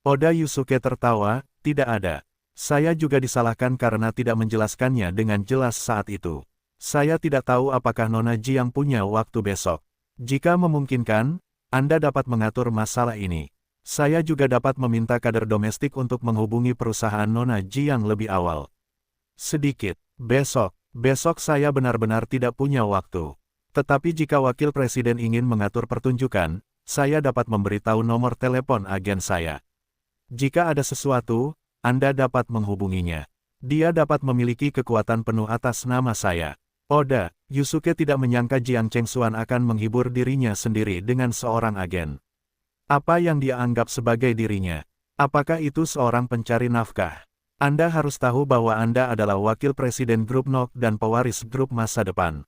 Oda Yusuke tertawa, tidak ada. Saya juga disalahkan karena tidak menjelaskannya dengan jelas saat itu. Saya tidak tahu apakah Nona Jiang punya waktu besok. Jika memungkinkan, Anda dapat mengatur masalah ini. Saya juga dapat meminta kader domestik untuk menghubungi perusahaan Nona Jiang lebih awal. Sedikit, besok saya benar-benar tidak punya waktu. Tetapi jika wakil presiden ingin mengatur pertunjukan, saya dapat memberitahu nomor telepon agen saya. Jika ada sesuatu, Anda dapat menghubunginya. Dia dapat memiliki kekuatan penuh atas nama saya. Oda Yusuke tidak menyangka Jiang Chengxuan akan menghibur dirinya sendiri dengan seorang agen. Apa yang dia anggap sebagai dirinya? Apakah itu seorang pencari nafkah? Anda harus tahu bahwa Anda adalah wakil presiden grup NOK dan pewaris grup masa depan.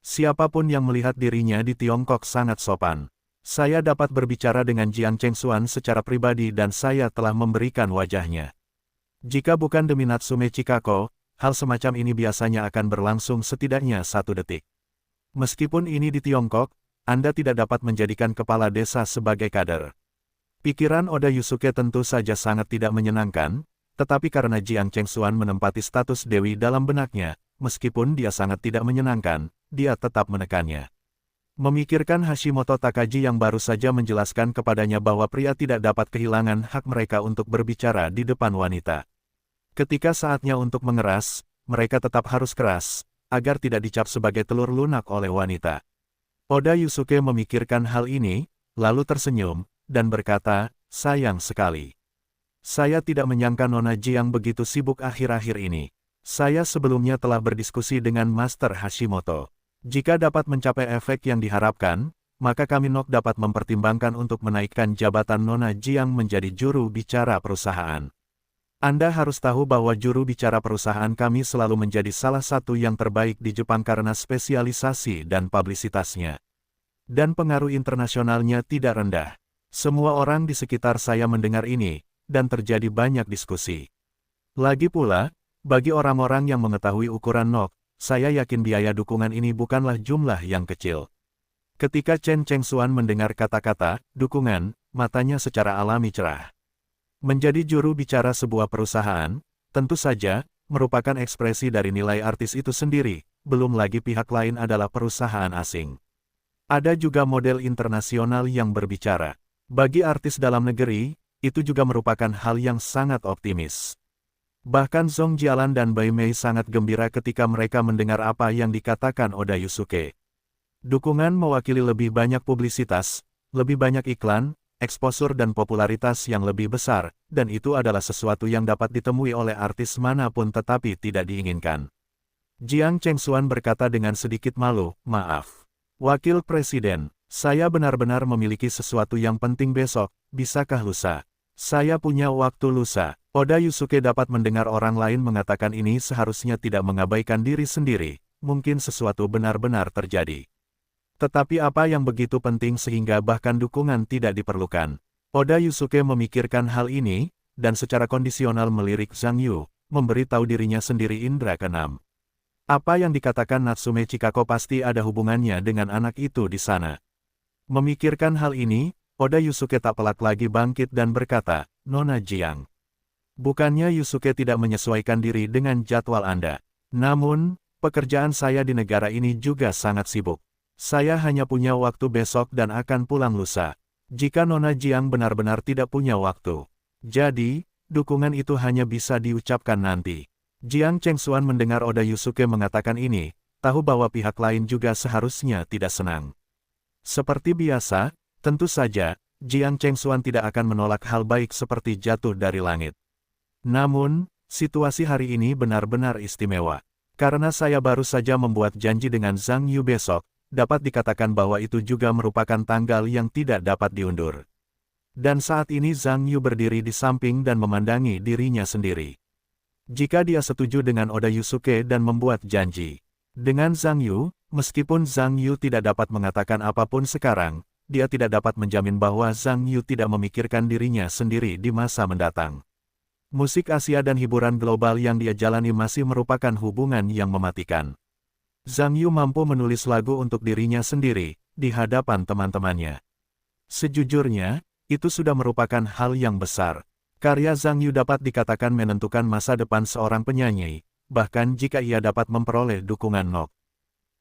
Siapapun yang melihat dirinya di Tiongkok sangat sopan. Saya dapat berbicara dengan Jiang Chengxuan secara pribadi dan saya telah memberikan wajahnya. Jika bukan demi Natsume Chikako, hal semacam ini biasanya akan berlangsung setidaknya 1 detik. Meskipun ini di Tiongkok, Anda tidak dapat menjadikan kepala desa sebagai kader. Pikiran Oda Yusuke tentu saja sangat tidak menyenangkan, tetapi karena Jiang Chengxuan menempati status dewi dalam benaknya, meskipun dia sangat tidak menyenangkan, dia tetap menekannya. Memikirkan Hashimoto Takagi yang baru saja menjelaskan kepadanya bahwa pria tidak dapat kehilangan hak mereka untuk berbicara di depan wanita. Ketika saatnya untuk mengeras, mereka tetap harus keras, agar tidak dicap sebagai telur lunak oleh wanita. Oda Yusuke memikirkan hal ini, lalu tersenyum, dan berkata, sayang sekali. Saya tidak menyangka Nona Jiang begitu sibuk akhir-akhir ini. Saya sebelumnya telah berdiskusi dengan Master Hashimoto. Jika dapat mencapai efek yang diharapkan, maka kami dapat mempertimbangkan untuk menaikkan jabatan Nona Jiang menjadi juru bicara perusahaan. Anda harus tahu bahwa juru bicara perusahaan kami selalu menjadi salah satu yang terbaik di Jepang karena spesialisasi dan publisitasnya. Dan pengaruh internasionalnya tidak rendah. Semua orang di sekitar saya mendengar ini, dan terjadi banyak diskusi. Lagi pula, bagi orang-orang yang mengetahui ukuran NOK, saya yakin biaya dukungan ini bukanlah jumlah yang kecil. Ketika Chen Chengxuan mendengar kata-kata dukungan, matanya secara alami cerah. Menjadi juru bicara sebuah perusahaan, tentu saja, merupakan ekspresi dari nilai artis itu sendiri, belum lagi pihak lain adalah perusahaan asing. Ada juga model internasional yang berbicara. Bagi artis dalam negeri, itu juga merupakan hal yang sangat optimis. Bahkan Song Jialan dan Bai Mei sangat gembira ketika mereka mendengar apa yang dikatakan Oda Yusuke. Dukungan mewakili lebih banyak publisitas, lebih banyak iklan, eksposur dan popularitas yang lebih besar, dan itu adalah sesuatu yang dapat ditemui oleh artis manapun tetapi tidak diinginkan. Jiang Chengxuan berkata dengan sedikit malu, maaf. Wakil Presiden, saya benar-benar memiliki sesuatu yang penting besok, bisakah lusa? Saya punya waktu lusa. Oda Yusuke dapat mendengar orang lain mengatakan ini seharusnya tidak mengabaikan diri sendiri, mungkin sesuatu benar-benar terjadi. Tetapi apa yang begitu penting sehingga bahkan dukungan tidak diperlukan? Oda Yusuke memikirkan hal ini, dan secara kondisional melirik Zhang Yu, memberitahu dirinya sendiri indra keenam. Apa yang dikatakan Natsume Chikako pasti ada hubungannya dengan anak itu di sana. Memikirkan hal ini, Oda Yusuke tak pelak lagi bangkit dan berkata, Nona Jiang. Bukannya Yusuke tidak menyesuaikan diri dengan jadwal Anda. Namun, pekerjaan saya di negara ini juga sangat sibuk. Saya hanya punya waktu besok dan akan pulang lusa. Jika Nona Jiang benar-benar tidak punya waktu. Jadi, dukungan itu hanya bisa diucapkan nanti. Jiang Chengxuan mendengar Oda Yusuke mengatakan ini, tahu bahwa pihak lain juga seharusnya tidak senang. Seperti biasa, tentu saja, Jiang Chengxuan tidak akan menolak hal baik seperti jatuh dari langit. Namun, situasi hari ini benar-benar istimewa. Karena saya baru saja membuat janji dengan Zhang Yu besok, dapat dikatakan bahwa itu juga merupakan tanggal yang tidak dapat diundur. Dan saat ini Zhang Yu berdiri di samping dan memandangi dirinya sendiri. Jika dia setuju dengan Oda Yusuke dan membuat janji dengan Zhang Yu, meskipun Zhang Yu tidak dapat mengatakan apapun sekarang, dia tidak dapat menjamin bahwa Zhang Yu tidak memikirkan dirinya sendiri di masa mendatang. Musik Asia dan hiburan global yang dia jalani masih merupakan hubungan yang mematikan. Zhang Yu mampu menulis lagu untuk dirinya sendiri, di hadapan teman-temannya. Sejujurnya, itu sudah merupakan hal yang besar. Karya Zhang Yu dapat dikatakan menentukan masa depan seorang penyanyi, bahkan jika ia dapat memperoleh dukungan NOK.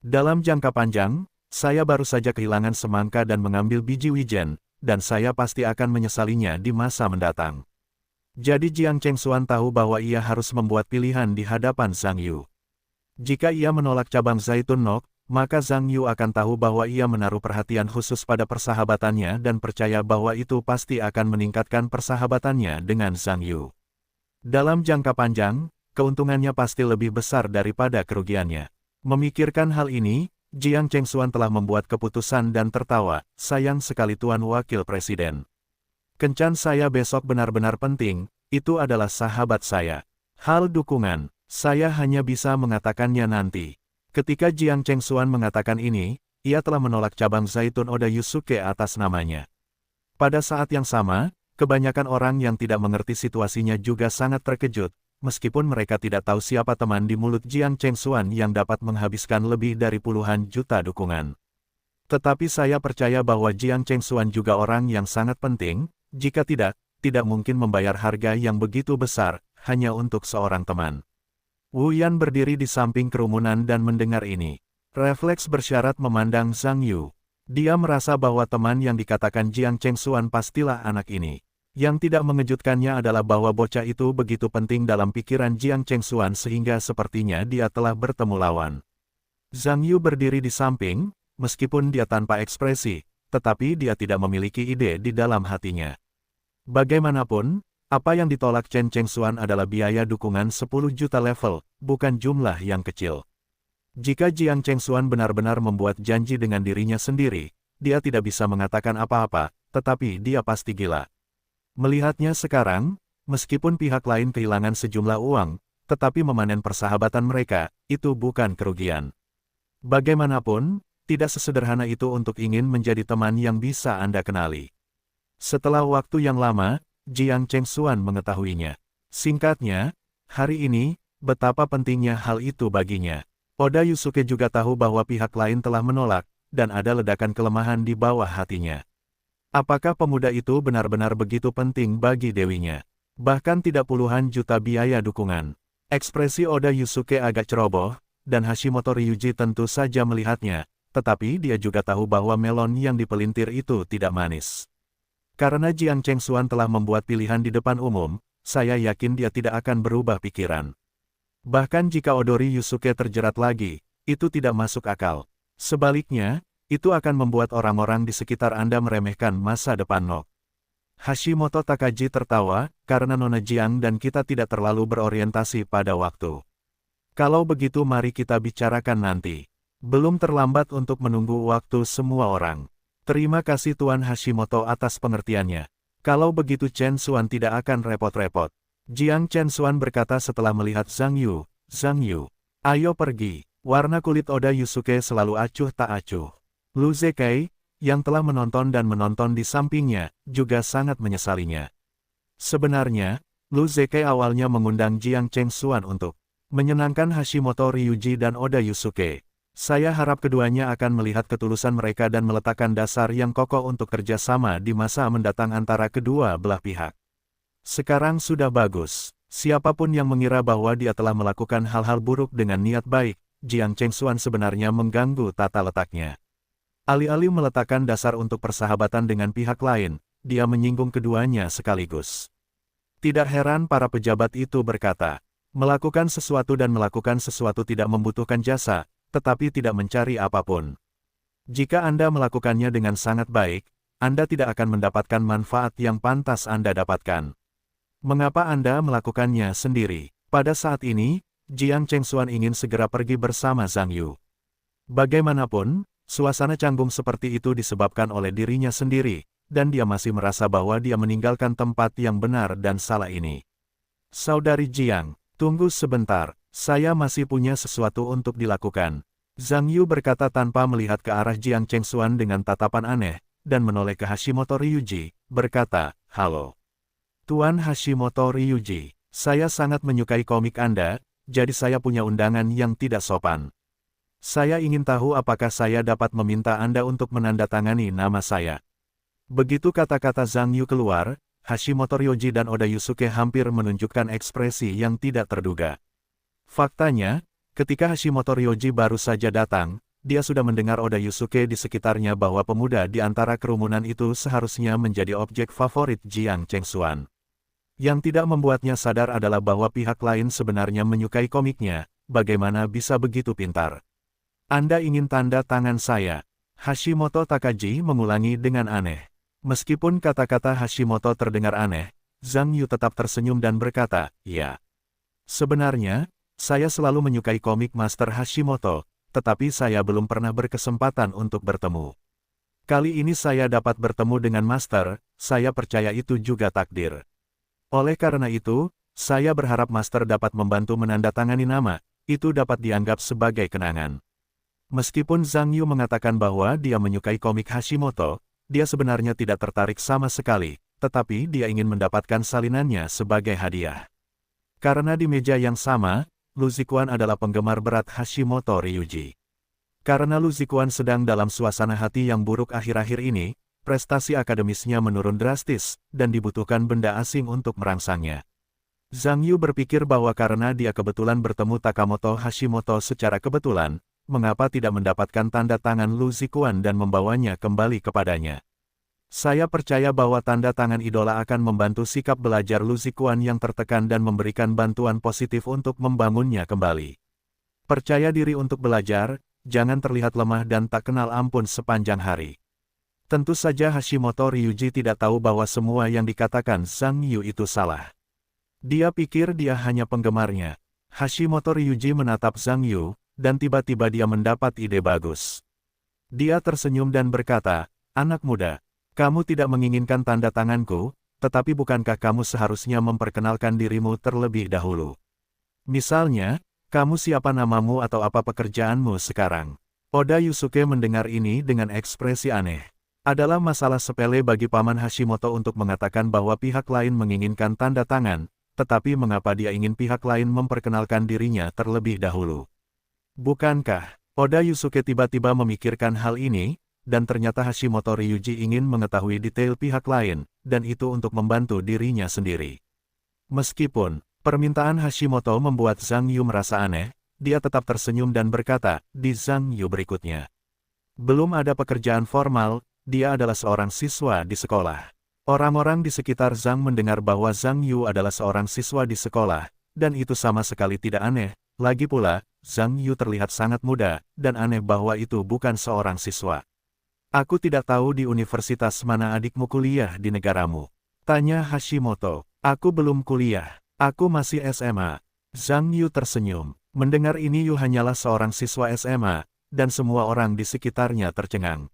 Dalam jangka panjang, saya baru saja kehilangan semangka dan mengambil biji wijen, dan saya pasti akan menyesalinya di masa mendatang. Jadi Jiang Chengxuan tahu bahwa ia harus membuat pilihan di hadapan Zhang Yu. Jika ia menolak cabang zaitun NOK, maka Zhang Yu akan tahu bahwa ia menaruh perhatian khusus pada persahabatannya dan percaya bahwa itu pasti akan meningkatkan persahabatannya dengan Zhang Yu. Dalam jangka panjang, keuntungannya pasti lebih besar daripada kerugiannya. Memikirkan hal ini, Jiang Chengxuan telah membuat keputusan dan tertawa, sayang sekali Tuan Wakil Presiden. Kencan saya besok benar-benar penting, itu adalah sahabat saya. Hal dukungan, saya hanya bisa mengatakannya nanti. Ketika Jiang Chengxuan mengatakan ini, ia telah menolak cabang zaitun Oda Yusuke atas namanya. Pada saat yang sama, kebanyakan orang yang tidak mengerti situasinya juga sangat terkejut. meskipun mereka tidak tahu siapa teman di mulut Jiang Chengxuan yang dapat menghabiskan lebih dari puluhan juta dukungan. Tetapi saya percaya bahwa Jiang Chengxuan juga orang yang sangat penting, jika tidak mungkin membayar harga yang begitu besar, hanya untuk seorang teman. Wu Yan berdiri di samping kerumunan dan mendengar ini. Refleks bersyarat memandang Zhang Yu. Dia merasa bahwa teman yang dikatakan Jiang Chengxuan pastilah anak ini. Yang tidak mengejutkannya adalah bahwa bocah itu begitu penting dalam pikiran Jiang Chengxuan sehingga sepertinya dia telah bertemu lawan. Zhang Yu berdiri di samping, meskipun dia tanpa ekspresi, tetapi dia tidak memiliki ide di dalam hatinya. Bagaimanapun, apa yang ditolak Chen Chengxuan adalah biaya dukungan 10 juta level, bukan jumlah yang kecil. Jika Jiang Chengxuan benar-benar membuat janji dengan dirinya sendiri, dia tidak bisa mengatakan apa-apa, tetapi dia pasti gila. Melihatnya sekarang, meskipun pihak lain kehilangan sejumlah uang, tetapi memanen persahabatan mereka, itu bukan kerugian. Bagaimanapun, tidak sesederhana itu untuk ingin menjadi teman yang bisa Anda kenali. Setelah waktu yang lama, Jiang Chengxuan mengetahuinya. Singkatnya, hari ini, betapa pentingnya hal itu baginya. Oda Yusuke juga tahu bahwa pihak lain telah menolak, dan ada ledakan kelemahan di bawah hatinya. Apakah pemuda itu benar-benar begitu penting bagi dewinya? Bahkan tidak puluhan juta biaya dukungan. Ekspresi Oda Yusuke agak ceroboh, dan Hashimoto Ryuji tentu saja melihatnya, tetapi dia juga tahu bahwa melon yang dipelintir itu tidak manis. Karena Jiang Chengxuan telah membuat pilihan di depan umum, saya yakin dia tidak akan berubah pikiran. Bahkan jika Odori Yusuke terjerat lagi, itu tidak masuk akal. Sebaliknya, itu akan membuat orang-orang di sekitar Anda meremehkan masa depan Nok. Hashimoto Takagi tertawa, karena Nona Jiang dan kita tidak terlalu berorientasi pada waktu. Kalau begitu mari kita bicarakan nanti. Belum terlambat untuk menunggu waktu semua orang. Terima kasih Tuan Hashimoto atas pengertiannya. Kalau begitu Chen Xuan tidak akan repot-repot. Jiang Chen Xuan berkata setelah melihat Zhang Yu. Zhang Yu, ayo pergi. Warna kulit Oda Yusuke selalu acuh tak acuh. Lu Zekai, yang telah menonton dan menonton di sampingnya, juga sangat menyesalinya. Sebenarnya, Lu Zekai awalnya mengundang Jiang Chengxuan untuk menyenangkan Hashimoto Ryuji dan Oda Yusuke. Saya harap keduanya akan melihat ketulusan mereka dan meletakkan dasar yang kokoh untuk kerjasama di masa mendatang antara kedua belah pihak. Sekarang sudah bagus. Siapapun yang mengira bahwa dia telah melakukan hal-hal buruk dengan niat baik, Jiang Chengxuan sebenarnya mengganggu tata letaknya. Alih-alih meletakkan dasar untuk persahabatan dengan pihak lain, dia menyinggung keduanya sekaligus. Tidak heran para pejabat itu berkata, melakukan sesuatu dan melakukan sesuatu tidak membutuhkan jasa, tetapi tidak mencari apapun. Jika Anda melakukannya dengan sangat baik, Anda tidak akan mendapatkan manfaat yang pantas Anda dapatkan. Mengapa Anda melakukannya sendiri? Pada saat ini, Jiang Chengxuan ingin segera pergi bersama Zhang Yu. Bagaimanapun, suasana canggung seperti itu disebabkan oleh dirinya sendiri, dan dia masih merasa bahwa dia meninggalkan tempat yang benar dan salah ini. Saudari Jiang, tunggu sebentar, saya masih punya sesuatu untuk dilakukan. Zhang Yu berkata tanpa melihat ke arah Jiang Chengxuan dengan tatapan aneh, dan menoleh ke Hashimoto Ryuji, berkata, halo. Tuan Hashimoto Ryuji, saya sangat menyukai komik Anda, jadi saya punya undangan yang tidak sopan. Saya ingin tahu apakah saya dapat meminta Anda untuk menandatangani nama saya. Begitu kata-kata Zhang Yu keluar, Hashimoto Ryuji dan Oda Yusuke hampir menunjukkan ekspresi yang tidak terduga. Faktanya, ketika Hashimoto Ryuji baru saja datang, dia sudah mendengar Oda Yusuke di sekitarnya bahwa pemuda di antara kerumunan itu seharusnya menjadi objek favorit Jiang Chengxuan. Yang tidak membuatnya sadar adalah bahwa pihak lain sebenarnya menyukai komiknya, bagaimana bisa begitu pintar. Anda ingin tanda tangan saya? Hashimoto Takagi mengulangi dengan aneh. Meskipun kata-kata Hashimoto terdengar aneh, Zhang Yu tetap tersenyum dan berkata, ya. Sebenarnya, saya selalu menyukai komik Master Hashimoto, tetapi saya belum pernah berkesempatan untuk bertemu. Kali ini saya dapat bertemu dengan Master, saya percaya itu juga takdir. Oleh karena itu, saya berharap Master dapat membantu menandatangani nama, itu dapat dianggap sebagai kenangan. Meskipun Zhang Yu mengatakan bahwa dia menyukai komik Hashimoto, dia sebenarnya tidak tertarik sama sekali, tetapi dia ingin mendapatkan salinannya sebagai hadiah. Karena di meja yang sama, Lu Zixuan adalah penggemar berat Hashimoto Ryuji. Karena Lu Zixuan sedang dalam suasana hati yang buruk akhir-akhir ini, prestasi akademisnya menurun drastis, dan dibutuhkan benda asing untuk merangsangnya. Zhang Yu berpikir bahwa karena dia kebetulan bertemu Takamoto Hashimoto secara kebetulan, mengapa tidak mendapatkan tanda tangan Lu Zixuan dan membawanya kembali kepadanya. Saya percaya bahwa tanda tangan idola akan membantu sikap belajar Lu Zixuan yang tertekan dan memberikan bantuan positif untuk membangunnya kembali. Percaya diri untuk belajar, jangan terlihat lemah dan tak kenal ampun sepanjang hari. Tentu saja Hashimoto Ryuji tidak tahu bahwa semua yang dikatakan Zhang Yu itu salah. Dia pikir dia hanya penggemarnya. Hashimoto Ryuji menatap Zhang Yu, dan tiba-tiba dia mendapat ide bagus. Dia tersenyum dan berkata, "Anak muda, kamu tidak menginginkan tanda tanganku, tetapi bukankah kamu seharusnya memperkenalkan dirimu terlebih dahulu? Misalnya, kamu siapa namamu atau apa pekerjaanmu sekarang?" Oda Yusuke mendengar ini dengan ekspresi aneh. Adalah masalah sepele bagi Paman Hashimoto untuk mengatakan bahwa pihak lain menginginkan tanda tangan, tetapi mengapa dia ingin pihak lain memperkenalkan dirinya terlebih dahulu? Bukankah Oda Yusuke tiba-tiba memikirkan hal ini? Dan ternyata Hashimoto Ryuji ingin mengetahui detail pihak lain, dan itu untuk membantu dirinya sendiri. Meskipun permintaan Hashimoto membuat Zhang Yu merasa aneh, dia tetap tersenyum dan berkata, di Zhang Yu berikutnya. Belum ada pekerjaan formal, dia adalah seorang siswa di sekolah. Orang-orang di sekitar Zhang mendengar bahwa Zhang Yu adalah seorang siswa di sekolah, dan itu sama sekali tidak aneh. Lagi pula, Zhang Yu terlihat sangat muda, dan aneh bahwa itu bukan seorang siswa. Aku tidak tahu di universitas mana adikmu kuliah di negaramu. Tanya Hashimoto. Aku belum kuliah. Aku masih SMA. Zhang Yu tersenyum. Mendengar ini Yu hanyalah seorang siswa SMA, dan semua orang di sekitarnya tercengang.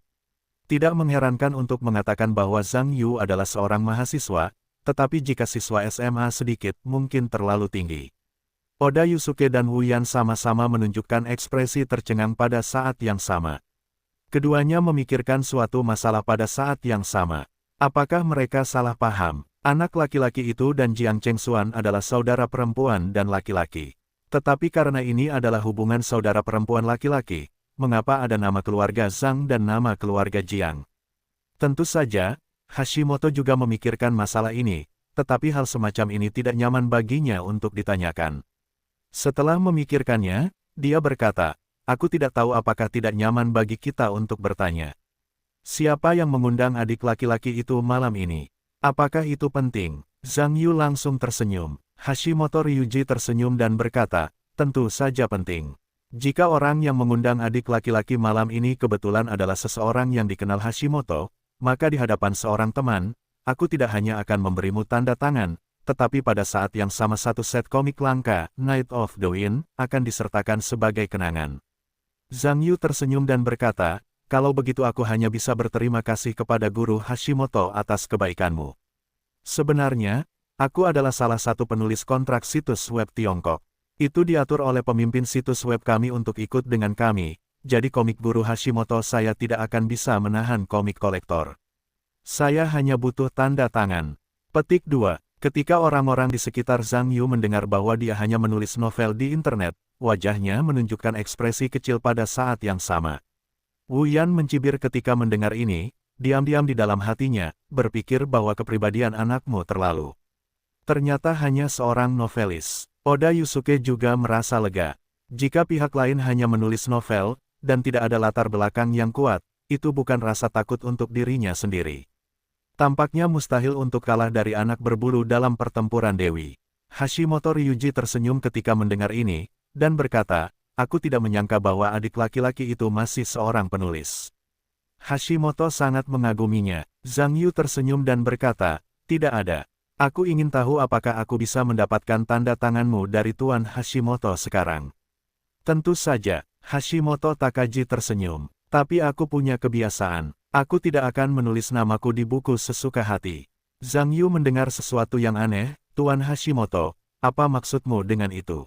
Tidak mengherankan untuk mengatakan bahwa Zhang Yu adalah seorang mahasiswa, tetapi jika siswa SMA sedikit mungkin terlalu tinggi. Oda Yusuke dan Wu Yan sama-sama menunjukkan ekspresi tercengang pada saat yang sama. Keduanya memikirkan suatu masalah pada saat yang sama. Apakah mereka salah paham? Anak laki-laki itu dan Jiang Chengxuan adalah saudara perempuan dan laki-laki. Tetapi karena ini adalah hubungan saudara perempuan laki-laki, mengapa ada nama keluarga Zhang dan nama keluarga Jiang? Tentu saja, Hashimoto juga memikirkan masalah ini, tetapi hal semacam ini tidak nyaman baginya untuk ditanyakan. Setelah memikirkannya, dia berkata, aku tidak tahu apakah tidak nyaman bagi kita untuk bertanya. Siapa yang mengundang adik laki-laki itu malam ini? Apakah itu penting? Zhang Yu langsung tersenyum. Hashimoto Ryuji tersenyum dan berkata, tentu saja penting. Jika orang yang mengundang adik laki-laki malam ini kebetulan adalah seseorang yang dikenal Hashimoto, maka di hadapan seorang teman, aku tidak hanya akan memberimu tanda tangan, tetapi pada saat yang sama satu set komik langka, Night of the Wind, akan disertakan sebagai kenangan. Zhang Yu tersenyum dan berkata, kalau begitu aku hanya bisa berterima kasih kepada Guru Hashimoto atas kebaikanmu. Sebenarnya, aku adalah salah satu penulis kontrak situs web Tiongkok. Itu diatur oleh pemimpin situs web kami untuk ikut dengan kami, jadi komik Guru Hashimoto saya tidak akan bisa menahan komik kolektor. Saya hanya butuh tanda tangan. Petik 2. Ketika orang-orang di sekitar Zhang Yu mendengar bahwa dia hanya menulis novel di internet, wajahnya menunjukkan ekspresi kecil pada saat yang sama. Wu Yan mencibir ketika mendengar ini, diam-diam di dalam hatinya, berpikir bahwa kepribadian anakmu terlalu. Ternyata hanya seorang novelis. Oda Yusuke juga merasa lega. Jika pihak lain hanya menulis novel, dan tidak ada latar belakang yang kuat, itu bukan rasa takut untuk dirinya sendiri. Tampaknya mustahil untuk kalah dari anak berbulu dalam pertempuran dewi. Hashimoto Ryuji tersenyum ketika mendengar ini, dan berkata, aku tidak menyangka bahwa adik laki-laki itu masih seorang penulis. Hashimoto sangat mengaguminya. Zhang Yu tersenyum dan berkata, tidak ada. Aku ingin tahu apakah aku bisa mendapatkan tanda tanganmu dari Tuan Hashimoto sekarang. Tentu saja, Hashimoto Takagi tersenyum. Tapi aku punya kebiasaan. Aku tidak akan menulis namaku di buku sesuka hati. Zhang Yu mendengar sesuatu yang aneh, Tuan Hashimoto, apa maksudmu dengan itu?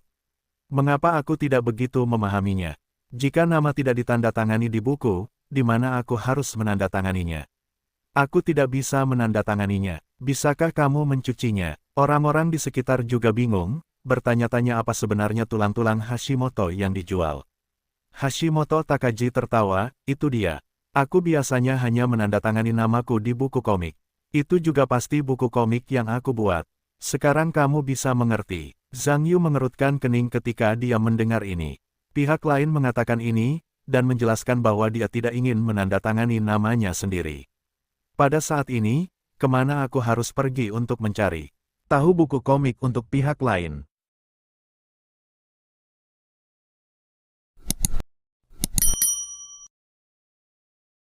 Mengapa aku tidak begitu memahaminya? Jika nama tidak ditandatangani di buku, di mana aku harus menandatanganinya? Aku tidak bisa menandatanganinya. Bisakah kamu mencucinya? Orang-orang di sekitar juga bingung, bertanya-tanya apa sebenarnya tulang-tulang Hashimoto yang dijual. Hashimoto Takagi tertawa, itu dia. Aku biasanya hanya menandatangani namaku di buku komik. Itu juga pasti buku komik yang aku buat. Sekarang kamu bisa mengerti. Zhang Yu mengerutkan kening ketika dia mendengar ini. Pihak lain mengatakan ini, dan menjelaskan bahwa dia tidak ingin menandatangani namanya sendiri. Pada saat ini, kemana aku harus pergi untuk mencari tahu buku komik untuk pihak lain?